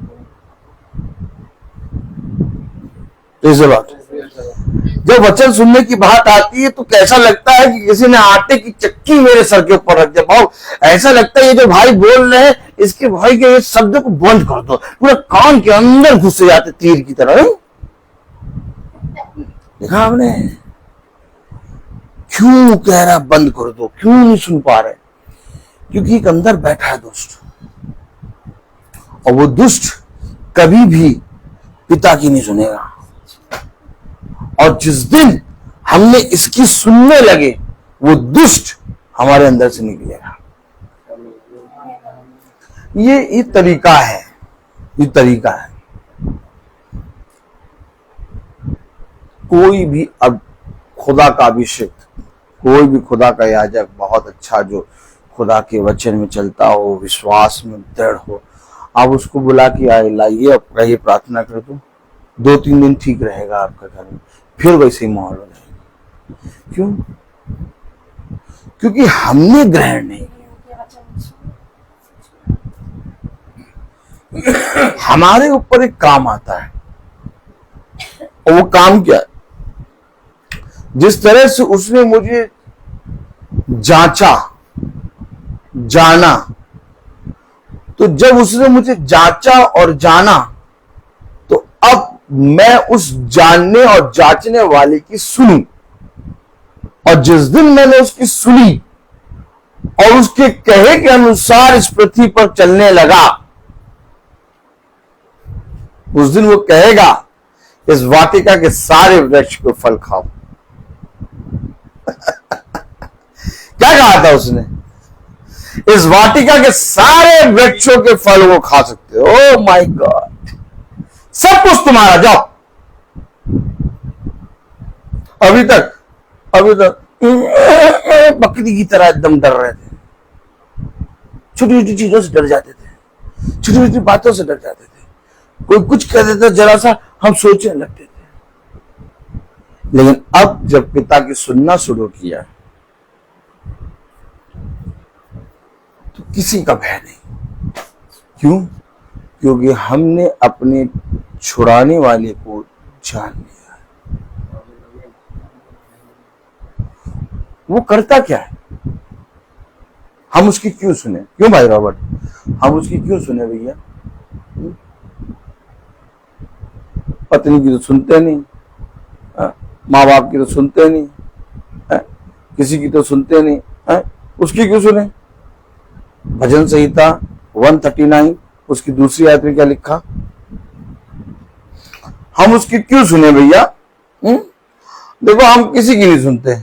जब वचन सुनने की बात आती है तो कैसा लगता है कि किसी ने आटे की चक्की मेरे सर के ऊपर रख दिया। भाव ऐसा लगता है ये जो भाई बोल रहे हैं, इसके भाई के ये शब्द को बंद कर दो, पूरा कान के अंदर घुस जाते तीर की तरह। देखा आपने? क्यों कह रहा बंद कर दो? क्यों नहीं सुन पा रहे? क्योंकि एक अंदर बैठा है दुष्ट, और वो दुष्ट कभी भी पिता की नहीं सुनेगा। और जिस दिन हमने इसकी सुनने लगे, वो दुष्ट हमारे अंदर से निकलेगा। ये तरीका है, ये तरीका है। कोई भी अब खुदा का अभिषेक, कोई भी खुदा का याजक बहुत अच्छा जो खुदा के वचन में चलता हो, विश्वास में दृढ़ हो, आप उसको बुला के आए, लाइए, अब कहिए प्रार्थना कर दो। 2-3 दिन ठीक रहेगा आपका घर में। फिर वैसे ही माहौल हो जाएगा। क्यों? क्योंकि हमने ग्रहण नहीं किया। हमारे ऊपर एक काम आता है, और वो काम क्या है? जिस तरह से उसने मुझे जांचा, जाना, तो जब उसने मुझे जांचा और जाना, तो अब मैं उस जानने और जांचने वाले की सुनी, और जिस दिन मैंने उसकी सुनी और उसके कहे के अनुसार इस पृथ्वी पर चलने लगा, उस दिन वो कहेगा इस वाटिका के सारे वृक्ष को फल खाओ। क्या कहा था उसने? इस वाटिका के सारे वृक्षों के फल वो खा सकते हो। ओह माय गॉड, सब कुछ तुम्हारा, जाओ। अभी तक बकरी की तरह एकदम डर रहे थे, छोटी छोटी चीजों से डर जाते थे, छोटी छोटी बातों से डर जाते थे, कोई कुछ कह देता जरा सा हम सोचने लगते थे। लेकिन अब जब पिता की सुनना शुरू किया तो किसी का भय नहीं। क्यों? क्योंकि हमने अपने छुड़ाने वाले को जान लिया। वो करता क्या है, हम उसकी क्यों सुने? क्यों भाई रॉबर्ट, हम उसकी क्यों सुने भैया? पत्नी की तो सुनते नहीं, माँ बाप की तो सुनते नहीं, किसी की तो सुनते नहीं, उसकी क्यों सुने? भजन संहिता 139 उसकी दूसरी आयत में क्या लिखा? हम उसकी क्यों सुने भैया? देखो, हम किसी की नहीं सुनते।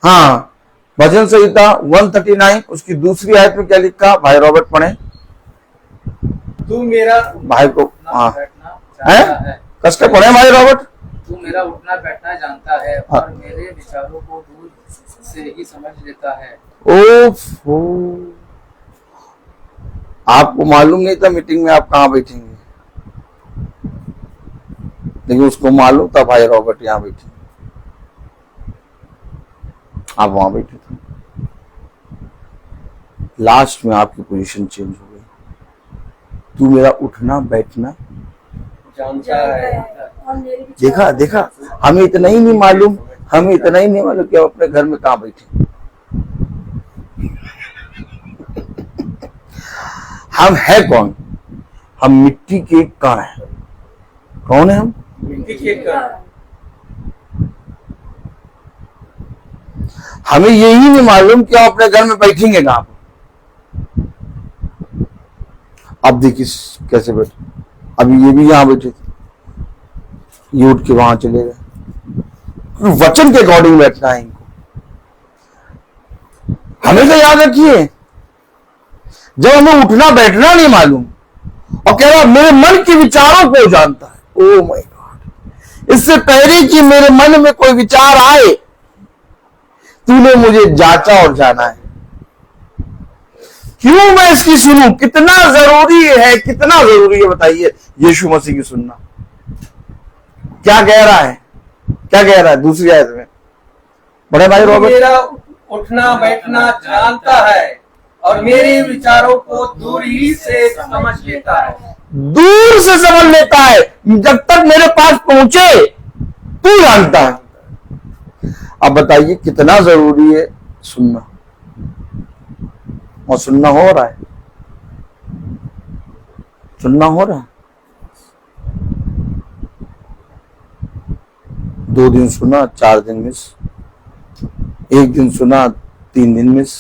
हाँ, भजन संहिता 139 उसकी दूसरी आयत में क्या लिखा? भाई रॉबर्ट पढ़े। तू मेरा भाई को हाँ है, कसके पढ़े भाई रॉबर्ट। तू मेरा उठना बैठना जानता है और मेरे विचारों को दूर से ही समझ लेता है। ओफो, आपको मालूम नहीं था मीटिंग में आप कहां बैठेंगे, लेकिन उसको मालूम था भाई रॉबर्ट यहां बैठे, आप वहां बैठे थे। लास्ट में आपकी पोजीशन चेंज हो गई। तू मेरा उठना बैठना जानता है। देखा देखा, हमें इतना ही नहीं मालूम, हमें इतना ही नहीं मालूम कि हम अपने घर में कहां बैठे। हम है कौन? हम मिट्टी के कण हैं। कौन है हम? मिट्टी के कण। हमें यही नहीं मालूम कि हम अपने घर में बैठेंगे कहां पर। अब देखिए कैसे बैठे, अभी ये भी यहां बैठे थे, ये उठ के वहां चले गए। वचन के अकॉर्डिंग बैठना है इनको। हमेशा याद रखिए, जब हमें उठना बैठना नहीं मालूम और कह रहा मेरे मन के विचारों को जानता है। ओह माय गॉड, इससे पहले कि मेरे मन में कोई विचार आए तूने मुझे जांचा और जाना है। क्यों मैं इसकी सुनूं? कितना जरूरी है, कितना जरूरी है बताइए यीशु मसीह की सुनना। क्या कह रहा है, क्या कह रहा है दूसरी आयत में? बड़े भाई रॉबर्ट, मेरा उठना बैठना जानता है और मेरे विचारों को दूर ही से समझ लेता है। दूर से समझ लेता है, जब तक मेरे पास पहुंचे तू जानता है। अब बताइए कितना जरूरी है सुनना, और सुनना हो रहा है, सुनना हो रहा है। 2 दिन सुना, 4 दिन मिस, 1 दिन सुना, 3 दिन मिस।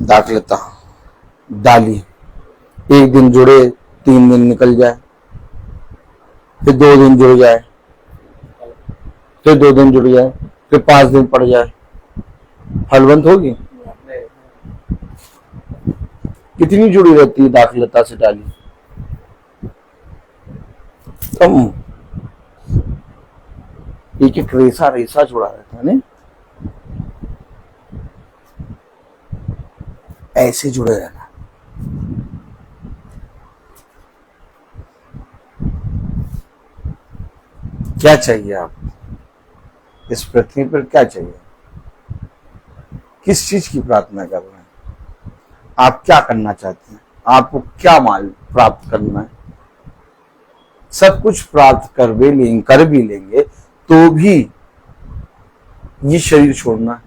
दाखिलता डाली, 1 दिन जुड़े, 3 दिन निकल जाए, फिर 2 दिन जुड़ जाए, फिर 2 दिन जुड़ जाए, फिर 5 दिन पड़ जाए, फलवंत होगी? कितनी जुड़ी रहती है दाखिलता से डाली? कम। एक एक रेसा रेसा जुड़ा रहता है ना, ऐसे जुड़े रहना। क्या चाहिए आपको? इस पृथ्वी पर क्या चाहिए? किस चीज की प्रार्थना कर रहे हैं? आप क्या करना चाहते हैं? आपको क्या माल प्राप्त करना है? सब कुछ प्राप्त कर भी लेंगे तो भी ये शरीर छोड़ना है।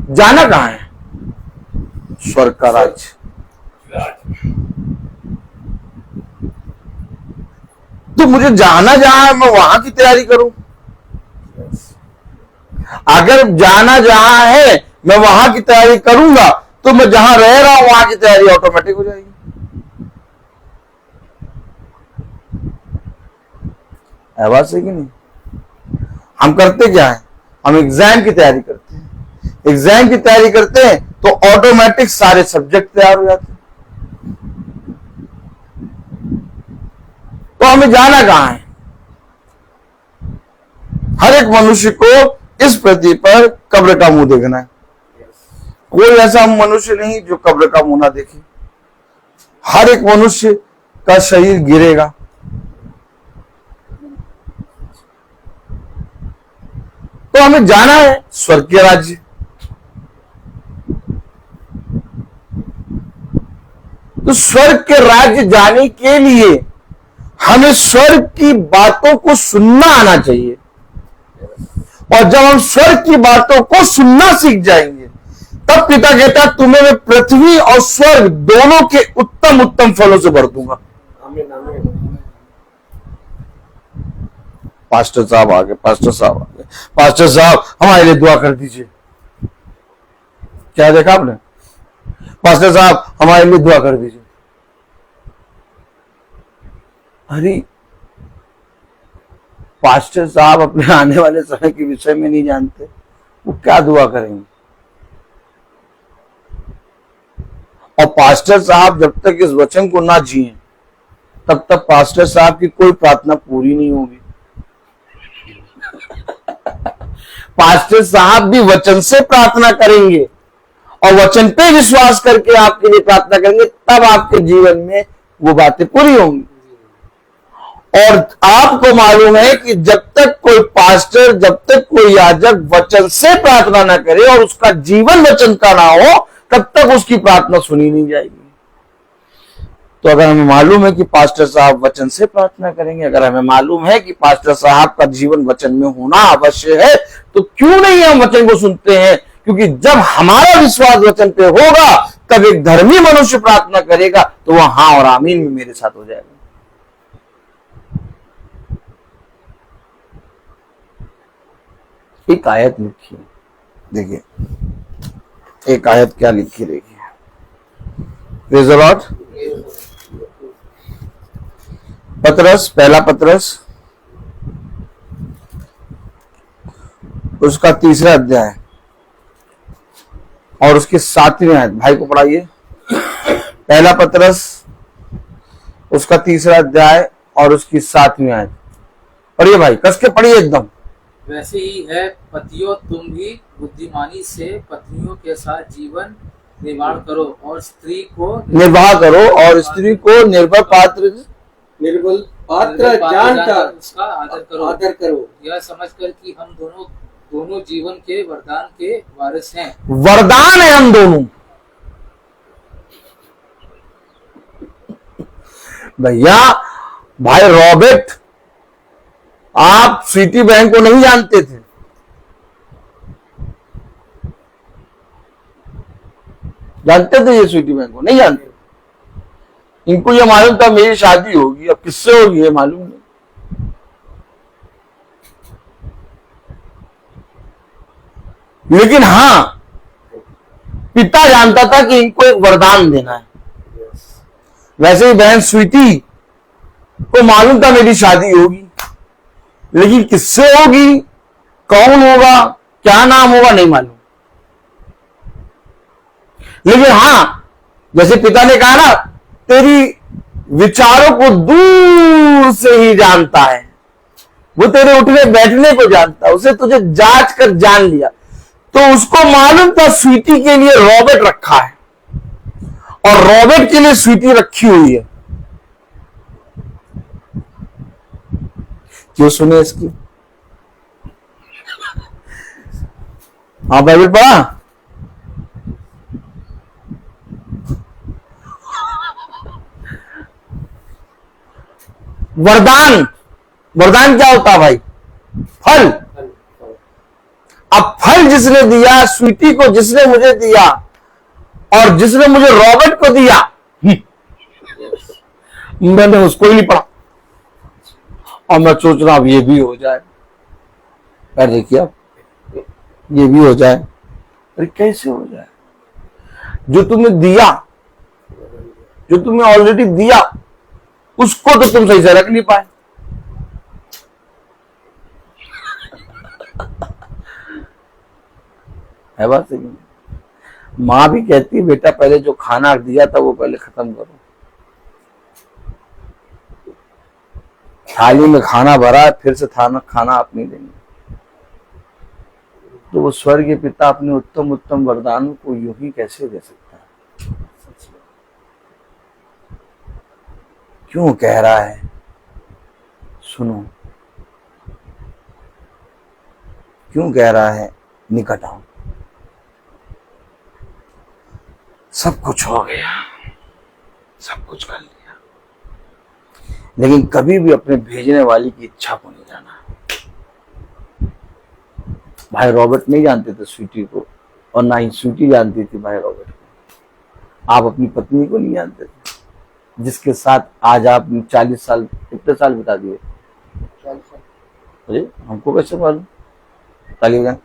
जाना कहां है? स्वर्ग का राज्य। तो मुझे जाना जहां है मैं वहां की तैयारी करूं। अगर जाना जहां है मैं वहां की तैयारी करूंगा तो मैं जहां रह रहा हूं वहां की तैयारी ऑटोमेटिक हो जाएगी। आवाज है कि नहीं? हम करते क्या है? हम एग्जाम की तैयारी करते हैं। एग्जाम की तैयारी करते हैं तो ऑटोमेटिक सारे सब्जेक्ट तैयार हो जाते हैं। तो हमें जाना कहां है? हर एक मनुष्य को इस पृथ्वी पर कब्र का मुंह देखना है। कोई ऐसा मनुष्य नहीं जो कब्र का मुंह ना देखे। हर एक मनुष्य का शरीर गिरेगा। तो हमें जाना है स्वर्ग के राज्य। तो स्वर्ग के राज्य जाने के लिए हमें स्वर्ग की बातों को सुनना आना चाहिए। और जब हम स्वर्ग की बातों को सुनना सीख जाएंगे तब पिता कहता है तुम्हें मैं पृथ्वी और स्वर्ग दोनों के उत्तम उत्तम फलों से भर दूंगा। पास्टर साहब आगे, पास्टर साहब आगे, पास्टर साहब हमारे लिए दुआ कर दीजिए। क्या देखा आपने? पास्टर साहब हमारे लिए दुआ कर दीजिए। अरे पास्टर साहब अपने आने वाले समय के विषय में नहीं जानते, वो क्या दुआ करेंगे? और पास्टर साहब जब तक इस वचन को ना जिए तब तक पास्टर साहब की कोई प्रार्थना पूरी नहीं होगी। पास्टर साहब भी वचन से प्रार्थना करेंगे और वचन पे विश्वास करके आपके लिए प्रार्थना करेंगे, तब आपके जीवन में वो बातें पूरी होंगी। और आपको मालूम है कि जब तक कोई पास्टर, जब तक कोई याजक वचन से प्रार्थना ना करे और उसका जीवन वचन का ना हो, तब तक उसकी प्रार्थना सुनी नहीं जाएगी। तो अगर हमें मालूम है कि पास्टर साहब वचन से प्रार्थना करेंगे, अगर हमें मालूम है कि पास्टर साहब का जीवन वचन में होना अवश्य है, तो क्यों नहीं हम वचन को सुनते हैं? क्योंकि जब हमारा विश्वास वचन पे होगा तब एक धर्मी मनुष्य प्रार्थना करेगा तो वह हाँ और आमीन में मेरे साथ हो जाएगा। एक आयत लिखी, देखिए एक आयत क्या लिखी, देखिए प्रेज़ द लॉर्ड। पतरस, पहला पतरस उसका 3रा अध्याय और उसके 7वें आयत, भाई को पढ़ाइए। पहला पतरस उसका 3रा अध्याय और उसकी 7वीं आयत पढ़िए भाई, कस के पढ़िए एकदम। वैसे ही है पतियों, तुम भी बुद्धिमानी से पत्नियों के साथ जीवन निर्वाह करो और स्त्री को निर्वाह करो और स्त्री को निर्भर पात्र निर्बल पात्र जानकर उसका आदर करो यह समझकर कि हम दोनों जीवन के वरदान के वारिस हैं। वरदान है हम दोनों। भैया भाई रॉबर्ट, आप स्वीटी बहन को नहीं जानते थे, जानते थे ये स्वीटी बहन को? नहीं जानते। इनको ये मालूम था मेरी शादी होगी, अब किससे होगी ये मालूम नहीं। लेकिन हाँ, पिता जानता था कि इनको एक वरदान देना है। वैसे ही बहन स्वीटी को मालूम था मेरी शादी होगी, लेकिन किससे होगी, कौन होगा, क्या नाम होगा, नहीं मालूम। लेकिन हां, जैसे पिता ने कहा ना, तेरी विचारों को दूर से ही जानता है, वो तेरे उठने बैठने को जानता है, उसे तुझे जांच कर जान लिया। तो उसको मालूम था स्वीटी के लिए रॉबर्ट रखा है और रॉबर्ट के लिए स्वीटी रखी हुई है। क्यों सुने इसकी? हाँ बाइबल पढ़ा? वरदान, वरदान क्या होता है भाई? फल। अब फल जिसने दिया, स्वीटी को जिसने मुझे दिया और जिसने मुझे रॉबर्ट को दिया, मैंने उसको ही नहीं पढ़ा और मैं सोच रहा अब ये भी हो जाए। पर देखिए अब ये भी हो जाए। अरे कैसे हो जाए? जो तुम्हें दिया, जो तुम्हें ऑलरेडी दिया, उसको तो तुम सही से रख नहीं पाए। है बात सही? माँ भी कहती है बेटा पहले जो खाना दिया था वो पहले खत्म करो। थाली में खाना भरा है, फिर से खाना आप नहीं देंगे। तो वो स्वर्गीय पिता अपने उत्तम उत्तम वरदानों को यूं ही कैसे दे सकता है? क्यों कह रहा है? सुनो, क्यों कह रहा है निकट आओ? सब कुछ हो गया, सब कुछ कर लिया, लेकिन कभी भी अपने भेजने वाली की इच्छा को नहीं जाना। भाई रॉबर्ट नहीं जानते थे स्वीटी को, और ना ही स्वीटी जानती थी भाई रॉबर्ट को। आप अपनी पत्नी को नहीं जानते थे, जिसके साथ आज आप 40 साल, कितने साल बिता दिए? 40 साल। अरे हमको कैसे मालूम? ताली बजाएं।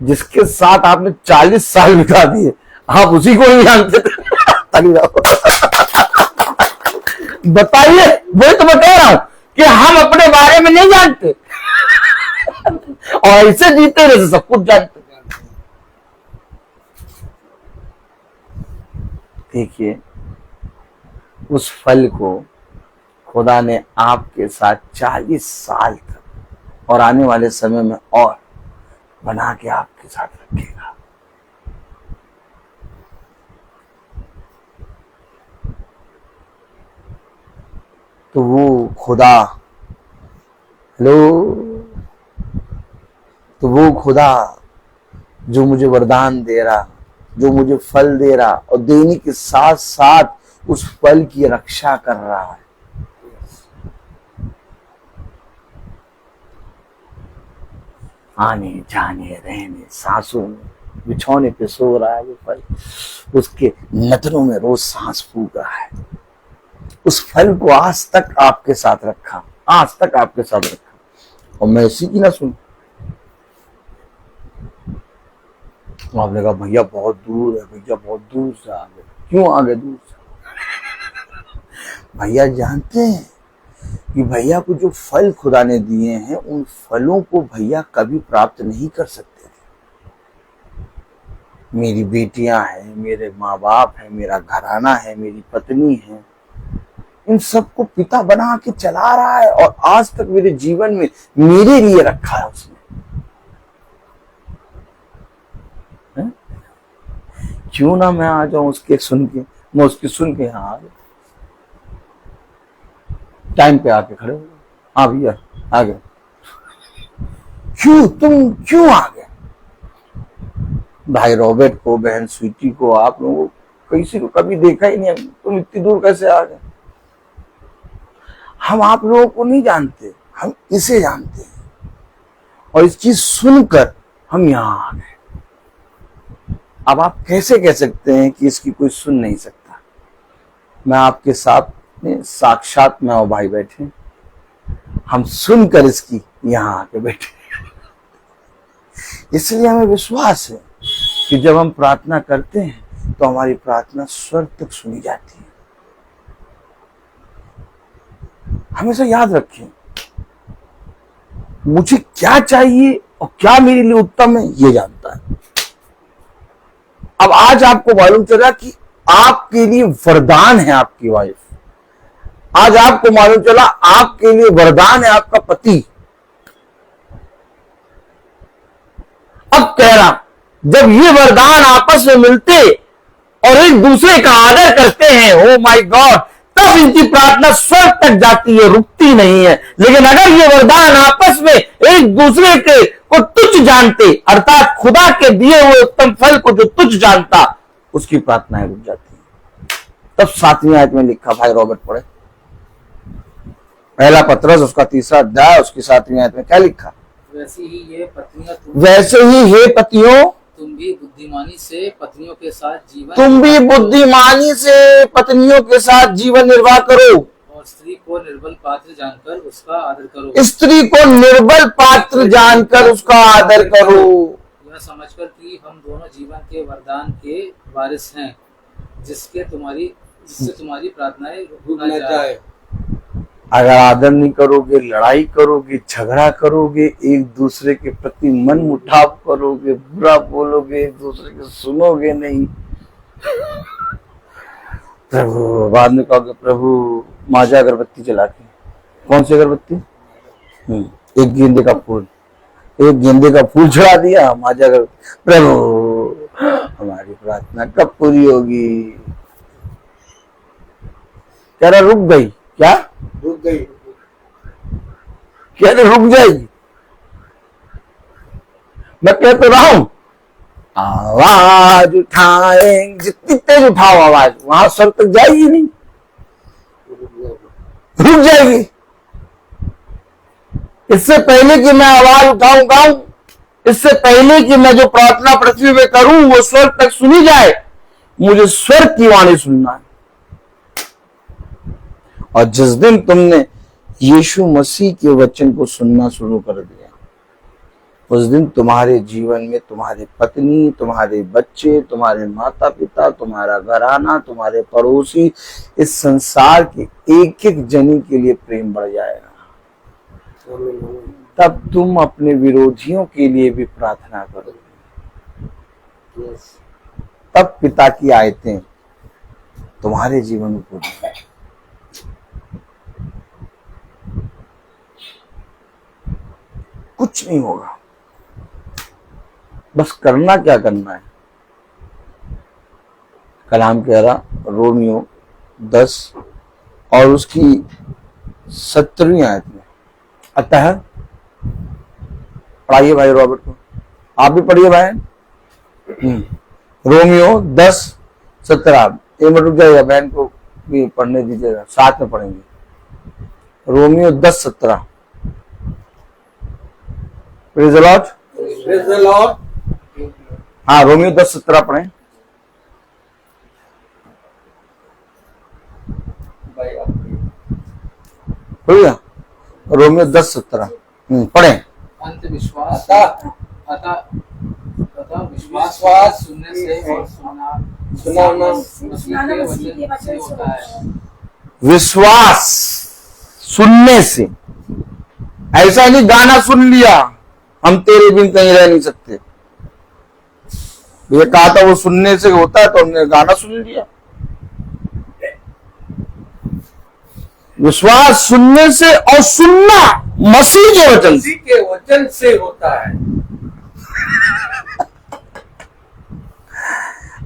जिसके साथ आपने 40 साल बिता दिए, आप उसी को नहीं जानते थे। ताली बताइए, वही तो मैं कह रहा हूं कि हम अपने बारे में नहीं जानते और ऐसे जीते जैसे सब कुछ जानते। देखिए, उस फल को खुदा ने आपके साथ 40 साल तक और आने वाले समय में और बना के आपके साथ रखेगा। तो वो खुदा, हेलो, तो वो खुदा जो मुझे वरदान दे रहा, जो मुझे फल दे रहा और देने के साथ साथ उस फल की रक्षा कर रहा है, आने जाने रहने सांसों में, बिछौने पे सो रहा है वो फल, उसके नथनों में रोज सांस फूक रहा है। उस फल को आज तक आपके साथ रखा, आज तक आपके साथ रखा, और मैं इसी की ना सुन। आपने कहा भैया बहुत दूर है, भैया बहुत दूर से आ गए। क्यों आ गए दूर से? भैया जानते हैं कि भैया को जो फल खुदा ने दिए हैं, उन फलों को भैया कभी प्राप्त नहीं कर सकते थे। मेरी बेटियां हैं, मेरे माँ बाप हैं, मेरा घराना है, मेरी पत्नी है, इन सबको पिता बना के चला रहा है और आज तक मेरे जीवन में मेरे लिए रखा है उसने। क्यों ना मैं आ जाऊं उसके सुन के, मैं उसकी सुन के यहाँ आ गया, टाइम पे आके खड़े हो गए। हाँ भैया आ गए। क्यों तुम क्यों आ गए? भाई रॉबर्ट को, बहन स्वीटी को, आप लोगों को किसी को कभी देखा ही नहीं, तुम इतनी दूर कैसे आ गए? हम आप लोगों को नहीं जानते, हम इसे जानते हैं और इस चीज सुनकर हम यहां आ गए। अब आप कैसे कह सकते हैं कि इसकी कोई सुन नहीं सकता? मैं आपके साथ में साक्षात मैं और भाई बैठे, हम सुनकर इसकी यहां आके बैठे। इसलिए हमें विश्वास है कि जब हम प्रार्थना करते हैं तो हमारी प्रार्थना स्वर्ग तक सुनी जाती है। हमेशा याद रखें, मुझे क्या चाहिए और क्या मेरे लिए उत्तम है ये जानता है। अब आज आपको मालूम चला कि आपके लिए वरदान है आपकी वाइफ, आज आपको मालूम चला आपके लिए वरदान है आपका पति। अब कह रहा, जब ये वरदान आपस में मिलते और एक दूसरे का आदर करते हैं, ओ माय गॉड, तब इनकी प्रार्थना स्वर्ग तक जाती है, रुकती नहीं है। लेकिन अगर ये वरदान आपस में एक दूसरे के को तुच्छ जानते, अर्थात खुदा के दिए हुए उत्तम फल को जो तुच्छ जानता, उसकी प्रार्थनाएं रुक जाती है। तब 7वीं आयत में लिखा, भाई रॉबर्ट पढ़े, पहला पत्रस उसका 3रा अध्याय उसकी 7वीं आयत में क्या लिखा? वैसे ही ये पत्नियां वैसे ही हे पतियों, तुम भी बुद्धिमानी से पत्नियों के साथ जीवन तुम भी बुद्धिमानी से पत्नियों के साथ जीवन निर्वाह करो और स्त्री को निर्बल पात्र जानकर उसका आदर करो। स्त्री को निर्बल पात्र जानकर उसका आदर करो, यह समझकर कि हम दोनों जीवन के वरदान के वारिस हैं, जिससे तुम्हारी प्रार्थनाएं रुक न जाए। अगर आदर नहीं करोगे, लड़ाई करोगे, झगड़ा करोगे, एक दूसरे के प्रति मन मुटाव करोगे, बुरा बोलोगे, एक दूसरे के सुनोगे नहीं, प्रभु बाद में कहोगे प्रभु माजा अगरबत्ती जला के, कौन सी अगरबत्ती? एक गेंदे का फूल चढ़ा दिया, माजा अगरबत्ती, प्रभु हमारी प्रार्थना कब पूरी होगी? कह रहा रुक गई, क्या रुक गई, क्या रुक जाएगी? मैं कह तो रहा हूं, आवाज उठाएंगे, जितनी तेज उठाओ आवाज, वहां सर तक जाएगी नहीं, रुक जाएगी। इससे पहले कि मैं आवाज उठाऊंगा, इससे पहले कि मैं जो प्रार्थना पृथ्वी में करूं वो स्वर्ग तक सुनी जाए, मुझे स्वर्ग की वाणी सुनना है। और जिस दिन तुमने यीशु मसीह के वचन को सुनना शुरू कर दिया, उस दिन तुम्हारे जीवन में तुम्हारी पत्नी, तुम्हारे बच्चे, तुम्हारे माता पिता, तुम्हारा घराना, तुम्हारे पड़ोसी, इस संसार के एक एक जनी के लिए प्रेम बढ़ जाएगा। तब तुम अपने विरोधियों के लिए भी प्रार्थना करोगे, तब पिता की आयतें तुम्हारे जीवन में पूरी होंगी। कुछ नहीं होगा, बस करना क्या करना है। कलाम कह रहा रोमियो 10 और उसकी 17वीं आयत में, अतः पढ़ाइए भाई रॉबर्ट को, आप भी पढ़िए भाई। रोमियो 10:17, एक मिनट रुक जाइएगा, बहन को भी पढ़ने दीजिएगा, साथ में पढ़ेंगे। Romeo 10:17, praise the Lord, praise the Lord. हाँ रोमियो 10:17 पढ़ें। भैया रोमियो 10:17 पढ़ें। अंत विश्वास अतः विश्वास सुनने से और सुनना मसीह के वचन से होता है। विश्वास सुनने से, ऐसा नहीं गाना सुन लिया हम तेरे बिन कहीं रह नहीं सकते, ये कहा था वो सुनने से होता है, तो हमने गाना सुन लिया। विश्वास सुनने से और सुनना मसीह के वचन से होता है।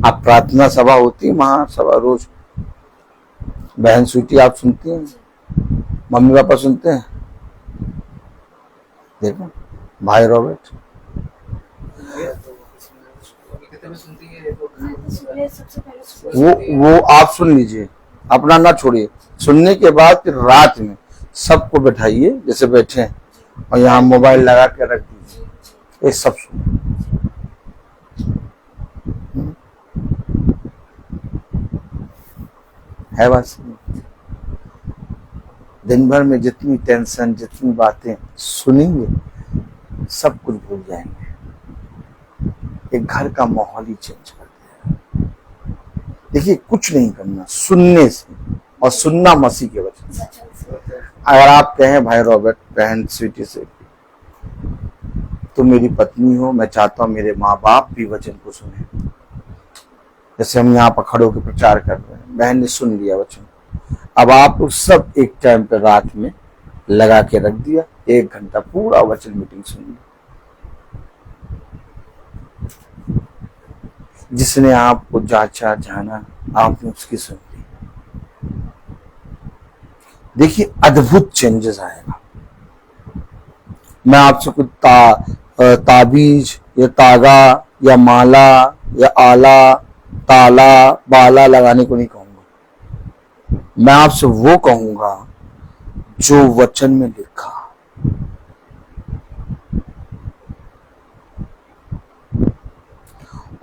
अब प्रार्थना सभा होती है, महासभा रोज, बहन स्वीटी आप सुनती हैं, मम्मी पापा सुनते हैं, देखो भाई रॉबर्ट वो आप सुन लीजिए, अपना ना छोड़िए। सुनने के बाद फिर रात में सबको बैठाइए जैसे बैठे हैं, और यहाँ मोबाइल लगा के रख दीजिए, ये सब सुनिए। है बात? दिन भर में जितनी टेंशन, जितनी बातें सुनेंगे, सब कुछ भूल जाएंगे। एक घर का माहौल ही चेंज कर देगा। देखिए कुछ नहीं करना, सुनने से, और सुनना मसीह के वचन से। अगर आप कहें भाई रॉबर्ट, बहन स्वीटी से, तुम मेरी पत्नी हो, मैं चाहता हूं मेरे माँ बाप भी वचन को सुने, जैसे हम यहाँ पर खड़े होकर प्रचार कर रहे हैं, बहन ने सुन लिया वचन, अब आप लोग सब एक टाइम पे रात में लगा के रख दिया, 1 घंटा पूरा वचन मीटिंग सुन ली। जिसने आपको जांचा जाना, आपने उसकी सुन ली। देखिए अद्भुत चेंजेस आएगा। मैं आपसे कुछ ताबीज या तागा या माला या आला ताला बाला लगाने को नहीं कहूंगा। मैं आपसे वो कहूंगा जो वचन में लिखा।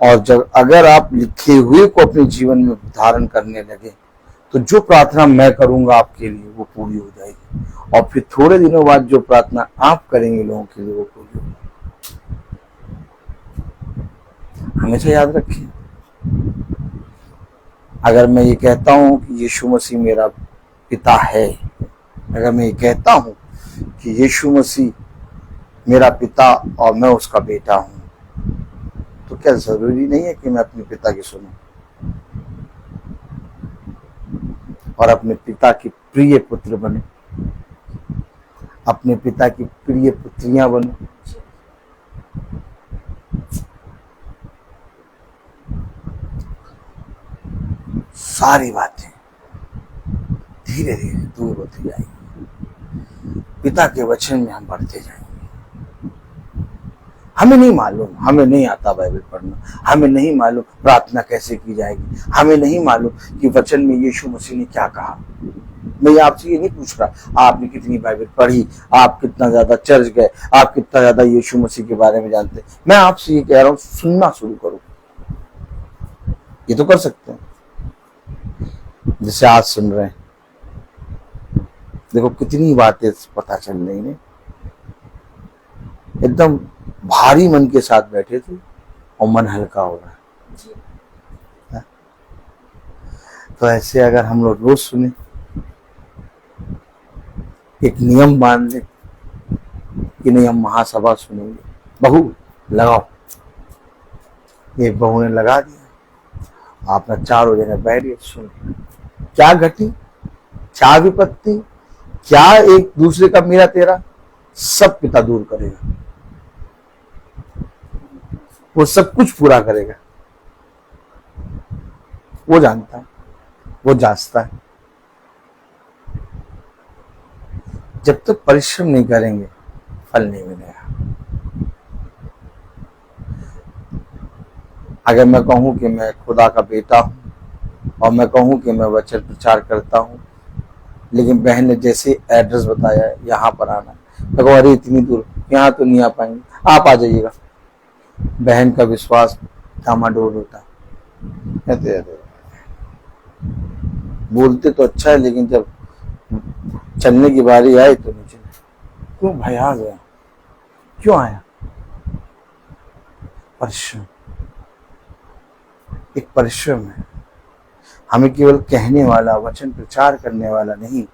और जब अगर आप लिखे हुए को अपने जीवन में धारण करने लगे तो जो प्रार्थना मैं करूंगा आपके लिए वो पूरी हो जाएगी, और फिर थोड़े दिनों बाद जो प्रार्थना आप करेंगे लोगों के लिए वो पूरी हो जाएगी। हमेशा याद रखिए, अगर मैं ये कहता हूं कि यीशु मसीह मेरा पिता है, अगर मैं ये कहता हूं कि यीशु मसीह मेरा पिता और मैं उसका बेटा हूं, तो क्या जरूरी नहीं है कि मैं अपने पिता की सुनूं और अपने पिता की प्रिय पुत्र बने, अपने पिता की प्रिय पुत्रियां बने? सारी बातें धीरे धीरे दूर होती जाएंगी, पिता के वचन में हम बढ़ते जाएंगे। हमें नहीं मालूम, हमें नहीं आता बाइबल पढ़ना, हमें नहीं मालूम प्रार्थना कैसे की जाएगी, हमें नहीं मालूम कि वचन में यीशु मसीह ने क्या कहा। मैं आपसे ये नहीं पूछ रहा आपने कितनी बाइबल पढ़ी, आप कितना ज्यादा चर्च गए, आप कितना ज्यादा यीशु मसीह के बारे में जानते हैं। मैं आपसे ये कह रहा हूं सुनना शुरू करो। ये तो कर सकते हैं जैसे आज सुन रहे हैं। देखो कितनी बातें पता चल रही है, एकदम भारी मन के साथ बैठे थे और मन हल्का हो रहा है। तो ऐसे अगर हम लोग रोज सुने, एक नियम मान ले कि नहीं हम महासभा सुनेंगे, बहू लगाओ, एक बहू ने लगा दिया, आपने चारों जने बैठ गए सुन। क्या घटी, क्या विपत्ति, क्या एक दूसरे का मेरा तेरा, सब पिता दूर करेगा, वो सब कुछ पूरा करेगा। वो जानता है, वो जांचता है। जब तक परिश्रम नहीं करेंगे फल नहीं मिलेगा। अगर मैं कहूं कि मैं खुदा का बेटा हूं और मैं कहूं कि मैं वचन प्रचार करता हूं, लेकिन बहन ने जैसे एड्रेस बताया है यहाँ पर आना, मैं कहूं अरे इतनी दूर यहाँ तो नहीं आ पाएंगे, आप आ जाइएगा, बहन का विश्वास डामाडोल होता। बोलते तो अच्छा है, लेकिन जब चलने की बारी आई तो नहीं चले। क्यों भाई आ गया, क्यों आया? परिश्रम, एक परिश्रम है। हमें केवल कहने वाला, वचन प्रचार करने वाला नहीं,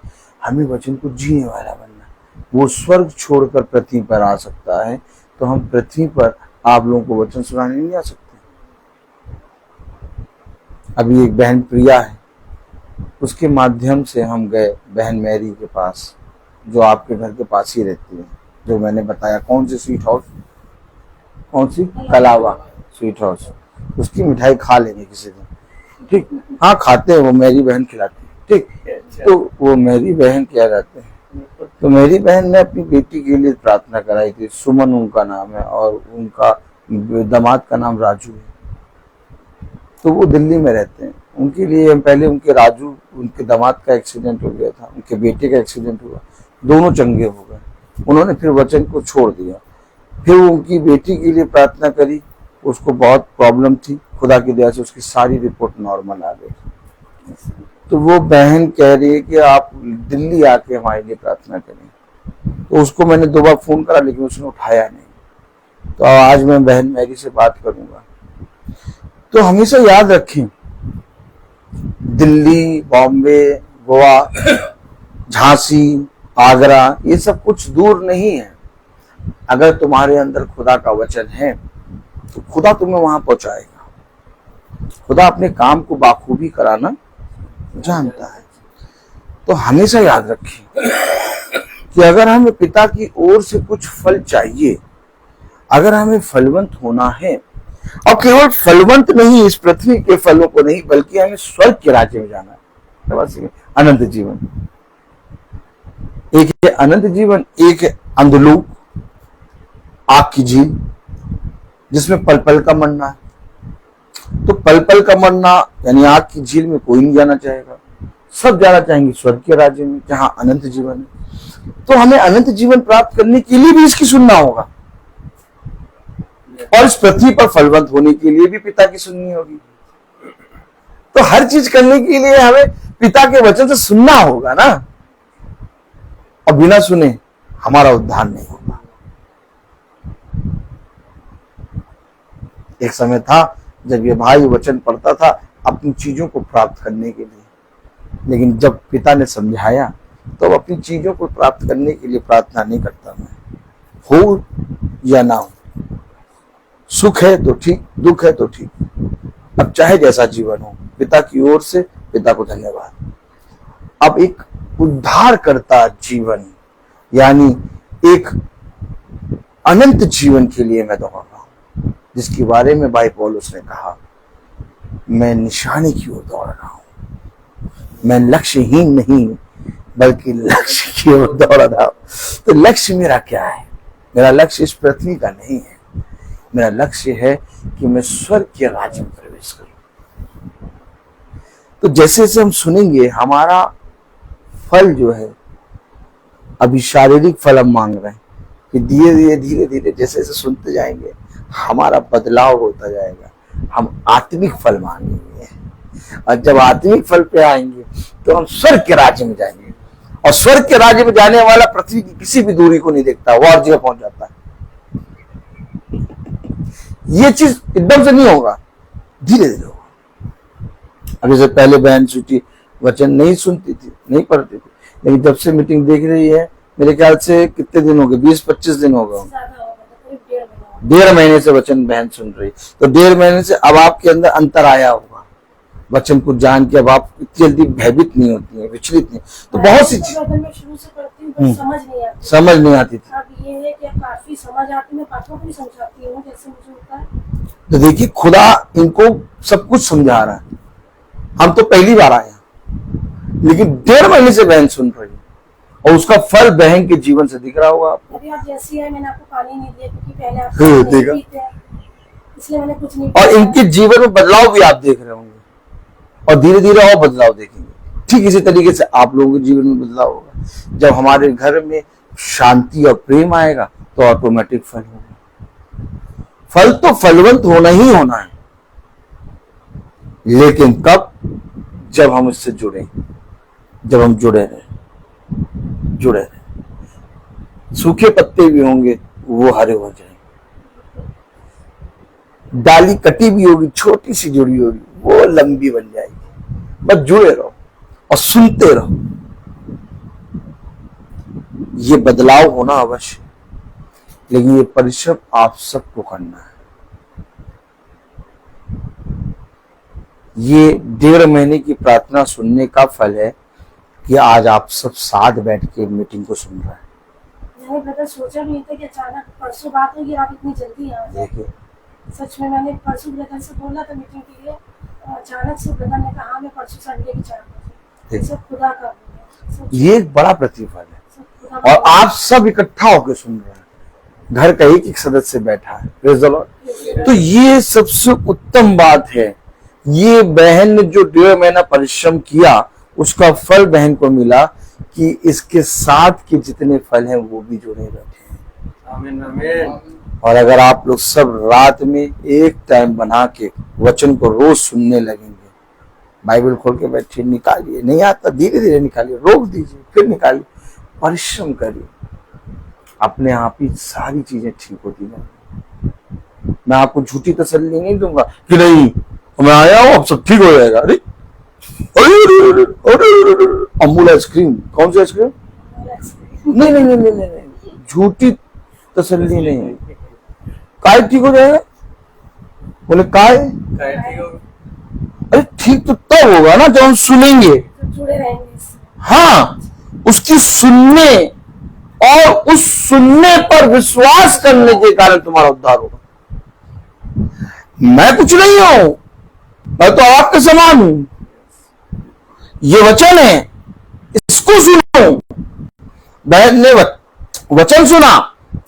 हमें वचन को जीने वाला बनना। वो स्वर्ग छोड़कर पृथ्वी पर आ सकता है, तो हम पृथ्वी पर आप लोगों को वचन सुनाने नहीं आ सकते। अभी एक बहन प्रिया है, उसके माध्यम से हम गए बहन मैरी के पास, जो आपके घर के पास ही रहती है, जो मैंने बताया कौन सी स्वीट हाउस, कौन सी कलावा स्वीट हाउस, उसकी मिठाई खा लेंगे किसी दिन, ठीक? हाँ खाते हैं, वो मेरी बहन खिलाती है, ठीक? तो वो मेरी बहन क्या रहते हैं, तो मेरी बहन ने अपनी बेटी के लिए प्रार्थना कराई थी। सुमन उनका नाम है और उनका दामाद का नाम राजू है। तो वो दिल्ली में रहते हैं। उनके लिए पहले उनके राजू, उनके दामाद का एक्सीडेंट हो गया था, उनके बेटे का एक्सीडेंट हुआ, दोनों चंगे हो गए। उन्होंने फिर वचन को छोड़ दिया। फिर उनकी बेटी के लिए प्रार्थना करी, उसको बहुत प्रॉब्लम थी, खुदा की दया से उसकी सारी रिपोर्ट नॉर्मल आ गई। तो वो बहन कह रही है कि आप दिल्ली आके हमारे लिए प्रार्थना करें। तो उसको मैंने 2 बार फोन करा, लेकिन उसने उठाया नहीं। तो आज मैं बहन मैरी से बात करूंगा। तो हमेशा याद रखें, दिल्ली, बॉम्बे, गोवा, झांसी, आगरा, ये सब कुछ दूर नहीं है। अगर तुम्हारे अंदर खुदा का वचन है तो खुदा तुम्हें वहां पहुंचाएगा। खुदा अपने काम को बाखूबी कराना जानता है। तो हमेशा याद रखें कि अगर हमें पिता की ओर से कुछ फल चाहिए, अगर हमें फलवंत होना है, और केवल फलवंत नहीं, इस पृथ्वी के फलों को नहीं, बल्कि हमें स्वर्ग के राज्य में जाना है, अनंत जीवन। एक है अनंत जीवन, एक है अंधलोक, आग की झील, जिसमें पल पल का मरना है। तो पल पल का मरना यानी आग की झील में कोई नहीं जाना चाहेगा, सब जाना चाहेंगे स्वर्ग के राज्य में जहां अनंत जीवन है। तो हमें अनंत जीवन प्राप्त करने के लिए भी इसकी सुनना होगा, और इस पृथ्वी पर फलवंत होने के लिए भी पिता की सुननी होगी। तो हर चीज करने के लिए हमें पिता के वचन से सुनना होगा ना, और बिना सुने हमारा उद्धार नहीं होगा। एक समय था जब ये भाई वचन पढ़ता था अपनी चीजों को प्राप्त करने के लिए, लेकिन जब पिता ने समझाया तो अपनी चीजों को प्राप्त करने के लिए प्रार्थना नहीं करता। मैं हो या ना हो, सुख है तो ठीक, दुख है तो ठीक, अब चाहे जैसा जीवन हो, पिता की ओर से पिता को धन्यवाद। अब एक उद्धार करता जीवन यानी एक अनंत जीवन के लिए मैं दौड़ रहा हूं, जिसके बारे में भाई पौलुस ने कहा, मैं निशाने की ओर दौड़ रहा हूं, मैं लक्ष्यहीन नहीं बल्कि लक्ष्य की ओर दौड़ रहा हूं। तो लक्ष्य मेरा क्या है? मेरा लक्ष्य इस पृथ्वी का नहीं है, मेरा लक्ष्य है कि मैं स्वर्ग के राज्य में प्रवेश करूं। तो जैसे जैसे हम सुनेंगे, हमारा फल जो है, अभी शारीरिक फल हम मांग रहे हैं, कि धीरे धीरे जैसे जैसे सुनते जाएंगे हमारा बदलाव होता जाएगा, हम आत्मिक फल मांगेंगे, और जब आत्मिक फल पे आएंगे तो हम स्वर्ग के राज्य में जाएंगे। और स्वर्ग के राज्य में जाने वाला पृथ्वी की किसी भी दूरी को नहीं देखता, वो हर जगह पहुंच जाता है। ये चीज एकदम से नहीं होगा, धीरे धीरे होगा। अब जैसे पहले बहन छुट्टी वचन नहीं सुनती थी, नहीं पढ़ती थी, लेकिन जब से मीटिंग देख रही है, मेरे ख्याल से कितने दिन हो गए, 20-25 दिन हो गए, 1.5 महीने से वचन बहन सुन रही। तो 1.5 महीने से अब आपके अंदर अंतर आया होगा वचन को जान के, अब आप इतनी जल्दी भयभीत नहीं होती है, विचलित नहीं। तो बहुत सी चीज शुरू से पढ़ती हूँ, समझ नहीं आती थी। अब ये है कि काफी समझ आती, मैं पाठों को भी समझाती हूँ जैसे मुझे होता है। तो देखिए, खुदा इनको सब कुछ समझा रहा है। हम तो पहली बार आए, लेकिन 1.5 महीने से बहन सुन रही है, और उसका फल बहन के जीवन से दिख रहा होगा आपको। अभी आप जैसी है, मैंने आपको पानी नहीं दिया क्योंकि पहले आप नहीं पीते हैं, इसलिए मैंने कुछ नहीं। और इनके जीवन में बदलाव भी आप देख रहे होंगे, और धीरे धीरे और बदलाव देखेंगे। ठीक इसी तरीके से आप लोगों के जीवन में बदलाव होगा। जब हमारे घर में शांति और प्रेम आएगा तो ऑटोमेटिक फल होगा। फल तो फलवंत होना ही होना है, लेकिन कब? जब हम इससे जुड़े, जब हम जुड़े रहे। सूखे पत्ते भी होंगे वो हरे हो जाएंगे, डाली कटी भी होगी, छोटी सी जुड़ी होगी, वो लंबी बन जाएगी। बस जुड़े रहो और सुनते रहो। ये बदलाव होना अवश्य, लेकिन ये परिश्रम आप सबको करना है। ये 1.5 महीने की प्रार्थना सुनने का फल है कि आज आप सब साथ बैठ के मीटिंग को सुन रहे हैं। मैंने ब्रदर सोचा भी नहीं था कि अचानक परसों बात होगी, आप इतनी जल्दी आ जाए। देखिए, सच में मैंने परसों ब्रदर से बोला था मीटिंग के लिए, अचानक से ब्रदर ने कहा मैं परसों संडे की 4 बजे। सब खुदा का ये एक बड़ा प्रतिफल है, और आप सब इकट्ठा होकर सुन रहे हैं, घर का एक एक सदस्य बैठा है। Praise the Lord. तो ये सबसे उत्तम बात है। ये बहन ने जो 1.5 महीना परिश्रम किया, उसका फल बहन को मिला कि इसके साथ के जितने फल हैं वो भी जुड़े बैठे हैं। आमीन आमीन। और अगर आप लोग सब रात में एक टाइम बना के वचन को रोज सुनने लगेंगे, बाइबल खोल के बैठिए, निकालिए, नहीं आता धीरे धीरे निकालिए, रोक दीजिए, फिर निकालिए, परिश्रम करिए, अपने आप ही सारी चीजें ठीक होती जाएंगी। मैं आपको झूठी तसल्ली नहीं दूंगा कि नहीं मैं आया हूं अब सब ठीक हो जाएगा। अरे अमूल आइसक्रीम, कौन सी आइसक्रीम? नहीं नहीं नहीं नहीं नहीं, झूठी तसल्ली नहीं। काय ठीक हो जाएगा? बोले काय? अरे ठीक तो तब होगा ना जब हम सुनेंगे, जुड़े रहेंगे। हाँ, उसकी सुनने और उस सुनने पर विश्वास करने के कारण तुम्हारा उद्धार होगा। मैं कुछ नहीं हूं, मैं तो आपके समान हूं। ये वचन है, इसको सुनो, बहन ने वचन सुना,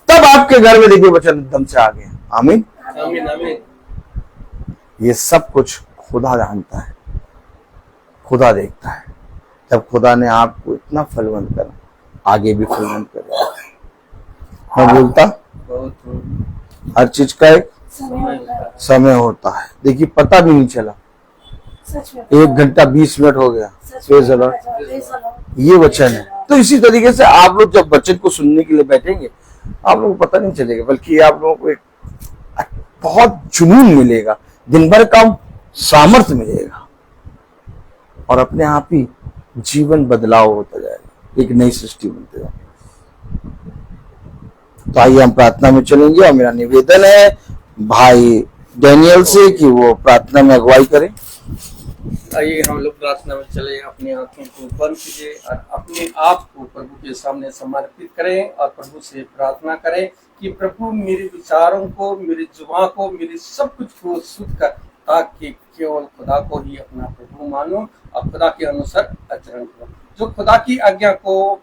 तब आपके घर में देखिए वचन एकदम से आ गया। आमीन आमीन आमीन। ये सब कुछ खुदा जानता है, खुदा देखता है। जब खुदा ने आपको इतना फलवंत करा, आगे भी फलवंत करेगा। मैं बोलता बहुत हर चीज का एक समय होता है। समय होता है। देखिए पता भी नहीं चला, सच में 1 घंटा 20 मिनट हो गया। सच Praise the में Lord। Praise the Lord। ये वचन है। तो इसी तरीके से आप लोग जब वचन को सुनने के लिए बैठेंगे, आप लोगों को पता नहीं चलेगा, बल्कि आप लोगों को एक बहुत जुनून मिलेगा, दिन भर का सामर्थ्य मिलेगा, और अपने आप ही जीवन बदलाव होता जाएगा, एक नई सृष्टि बनते जाएगी। तो आइए हम प्रार्थना में चलेंगे, और मेरा निवेदन है भाई डैनियल से कि वो प्रार्थना में अगुवाई करें। आइए हम लोग प्रार्थना में चले, अपनी आंखों को बंद कीजिए और अपने आप को प्रभु के सामने समर्पित करें और प्रभु से प्रार्थना करें कि प्रभु मेरे विचारों को, मेरी जुबान को, मेरे सब कुछ को शुद्ध कर, ताकि केवल खुदा को ही अपना प्रभु मानो और खुदा के अनुसार आचरण करो। जो खुदा की आज्ञा को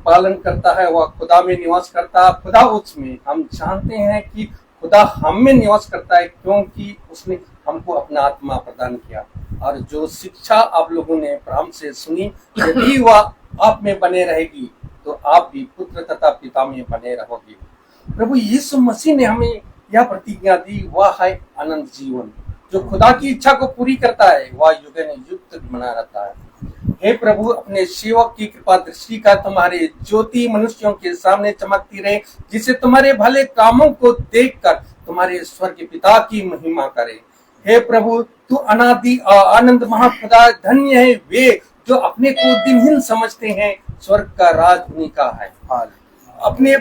पालन करता है वह खुदा में निवास करता है, खुदा उसमें। हम जानते हैं कि खुदा हम में निवास करता है, क्योंकि उसने हमको अपना आत्मा प्रदान किया। और जो शिक्षा आप लोगों ने अब्राहम से सुनी, यदि वह आप में बने रहेगी तो आप भी पुत्र तथा पिता में बने रहोगे। प्रभु यीशु मसीह ने हमें यह प्रतिज्ञा दी, वह है अनंत जीवन। जो खुदा की इच्छा को पूरी करता है वह युग बना रहता है। हे प्रभु, अपने सेवक की कृपा दृष्टि का तुम्हारे ज्योति मनुष्यों के सामने चमकती रहे, जिससे तुम्हारे भले कामों को देखकर तुम्हारे स्वर्ग पिता की महिमा करे। हे प्रभु, तू अनादि आनंद महाखुदा, धन्य है वे जो अपने को दिनहीन समझते हैं, स्वर्ग का राज उन्हीं का है। अपने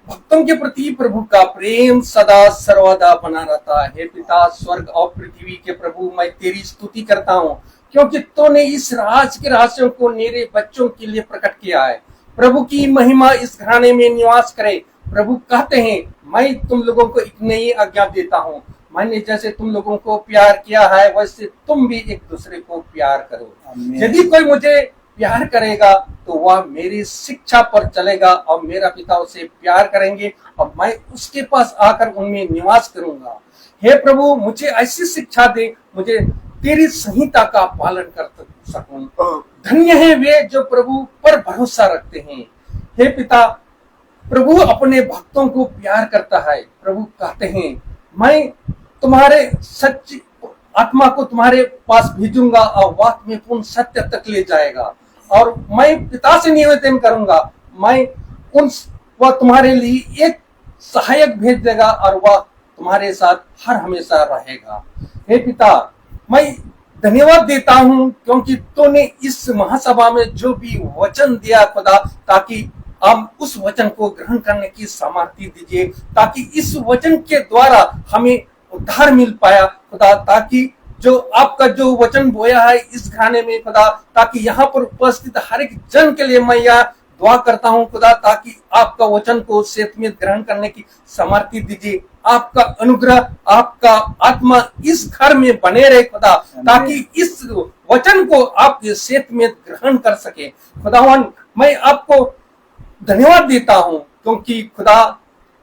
भक्तों के प्रति प्रभु का प्रेम सदा सर्वदा बना रहता है। हे पिता, स्वर्ग और पृथ्वी के प्रभु, मैं तेरी स्तुति करता हूँ, क्योंकि तूने इस राज के रहस्यों को मेरे बच्चों के लिए प्रकट किया है। प्रभु की महिमा इस घराने में निवास करे। प्रभु कहते हैं, मैं तुम लोगों को एक नई आज्ञा देता हूँ, मैंने जैसे तुम लोगों को प्यार किया है वैसे तुम भी एक दूसरे को प्यार करो। यदि कोई मुझे प्यार करेगा तो वह मेरी शिक्षा पर चलेगा, और मेरा पिता उसे प्यार करेंगे और मैं उसके पास आकर उनमें निवास करूंगा। हे प्रभु, मुझे ऐसी शिक्षा दे, मुझे तेरी संहिता का पालन कर सकूं। धन्य है वे जो प्रभु पर भरोसा रखते हैं। हे पिता, प्रभु अपने भक्तों को प्यार करता है। प्रभु कहते हैं, मैं तुम्हारे सच्ची आत्मा को तुम्हारे पास भेजूंगा और वह तुम्हें पूर्ण सत्य तक ले जाएगा, और मैं पिता से निवेदन करूंगा, वह तुम्हारे लिए एक सहायक भेज देगा और वह तुम्हारे साथ हर हमेशा रहेगा। हे पिता, मैं धन्यवाद देता हूँ, क्योंकि तूने इस महासभा में जो भी वचन दिया खुदा, ताकि हम उस वचन को ग्रहण करने की सामर्थ्य दीजिए, ताकि इस वचन के द्वारा हमें उद्धार मिल पाया खुदा, ताकि जो आपका जो वचन बोया है इस घराने में खुदा, ताकि यहाँ पर उपस्थित हर एक जन के लिए मैं यह दुआ करता हूँ खुदा, ताकि आपका वचन को सेत में ग्रहण करने की सामर्थ्य दीजिए। आपका अनुग्रह, आपका आत्मा इस घर में बने रहे खुदा, ताकि इस वचन को आप सेत में ग्रहण कर सके। खुदावन, मैं आपको धन्यवाद देता हूँ, क्योंकि खुदा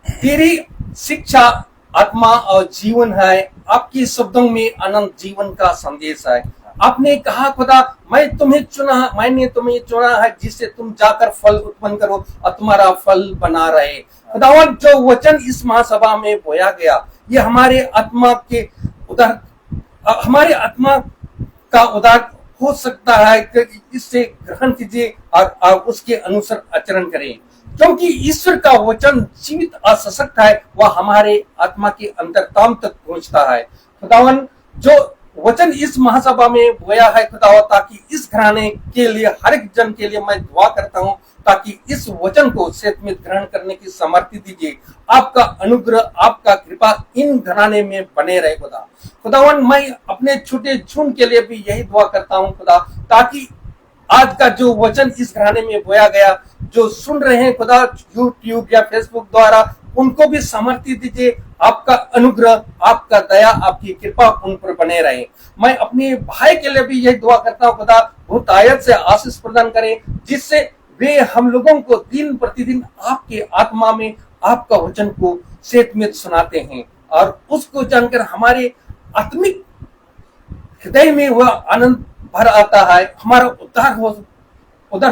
तेरी शिक्षा आत्मा और जीवन है, आपके शब्दों में अनंत जीवन का संदेश है। आपने कहा खुदा, मैंने तुम्हें चुना है जिससे तुम जाकर फल उत्पन्न करो और तुम्हारा फल बना रहे। खुदावन, जो वचन इस महासभा में बोया गया, ये हमारे आत्मा का उदार हो सकता है कि इससे ग्रहण कीजिए और उसके अनुसार आचरण करें, क्योंकि ईश्वर का वचन जीवित और सशक्त है, वह हमारे आत्मा के अंतरतम तक पहुंचता है। खुदावन, जो वचन इस महासभा में बोया है खुदावा, ताकि इस घराने के लिए हर एक जन के लिए मैं दुआ करता हूँ, ताकि इस वचन को सेत में ग्रहण करने की सामर्थ्य दीजिए। आपका अनुग्रह, आपका कृपा इन घराने में बने रहे खुदा। खुदावन, मैं अपने छोटे झुंड के लिए भी यही दुआ करता हूँ खुदा, ताकि आज का जो वचन इस घराने में बोया गया, जो सुन रहे हैं खुदा यूट्यूब या फेसबुक द्वारा, उनको भी सामर्थ्य दीजिए। आपका अनुग्रह, आपका दया, आपकी कृपा उन पर बने रहे। मैं अपने भाई के लिए भी यही दुआ करता हूँ खुदा, बहुत आयत से आशीष प्रदान करें, जिससे वे हम लोगों को दिन प्रतिदिन आपके आत्मा में आपका वचन को सेतमित सुनाते हैं, और उसको जानकर हमारे आत्मिक हृदय में वह आनंद भर आता है, हमारा उद्धार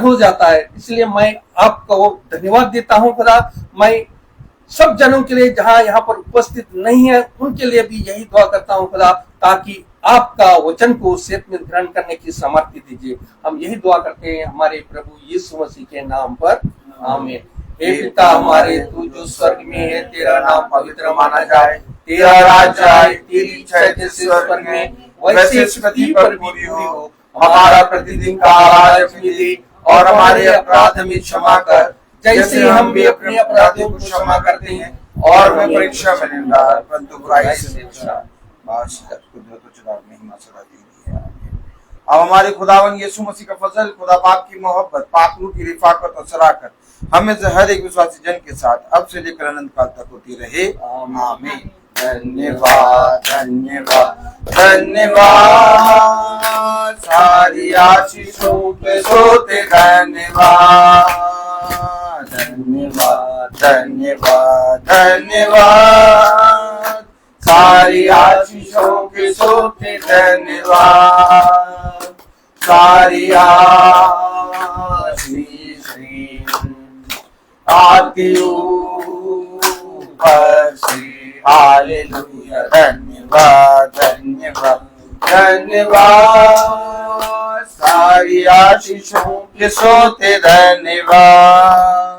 हो जाता है। इसलिए मैं आपको धन्यवाद देता हूं खुदा। मैं सब जनों के लिए जहां यहाँ पर उपस्थित नहीं है उनके लिए भी यही दुआ करता हूं खुदा, ताकि आपका वचन को सेत में ग्रहण करने की सामर्थ्य दीजिए। हम यही दुआ करते हैं हमारे प्रभु यीशु मसीह के नाम पर, आमीन। हे पिता हमारे, तू जो स्वर्ग में है, तेरा नाम पवित्र माना जाए, तेरा राज्य आए, तेरी इच्छा जैसे स्वर्ग में वैसे पृथ्वी पर भी हो। हमारा प्रतिदिन का आहार हमें दे, और हमारे अपराध हमें क्षमा कर, जैसे हम भी अपने अपराधियों को क्षमा करते हैं, और हमें परीक्षा में न डाल, परंतु बुराई से बचा। अब हमारे खुदावन यीशु मसीह का फजल, खुदा बाप की मोहब्बत, पाक रूह की रिफाकत और सराकत हमें से हर एक विश्वासी जन के साथ अब से लेकर अनंत काल तक होती रहे, आमीन। धन्यवाद धन्यवाद धन्यवाद, सारी आशीषों के सोते धन्यवाद, धन्यवाद धन्यवाद धन्यवाद, सारी आशीषों के सोते धन्यवाद, सारी आशीष आती ऊपर से, हालेलुया। धन्यवाद धन्यवाद धन्यवाद, सारी आशीषों के सोते धन्यवाद।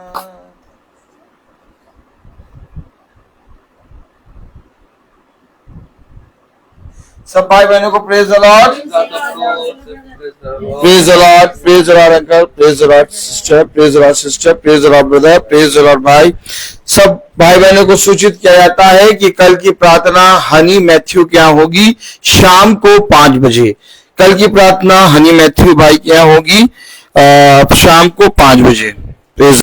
सब भाई बहनों को praise the Lord, praise the Lord, praise the Lord uncle, praise the Lord sister, praise the Lord sister, praise the Lord brother, praise the Lord भाई। सब भाई बहनों को सूचित किया जाता है कि कल की प्रार्थना हनी मैथ्यू के यहाँ होगी शाम को 5 बजे। कल की प्रार्थना हनी मैथ्यू भाई के यहाँ होगी शाम को 5 बजे। प्रेज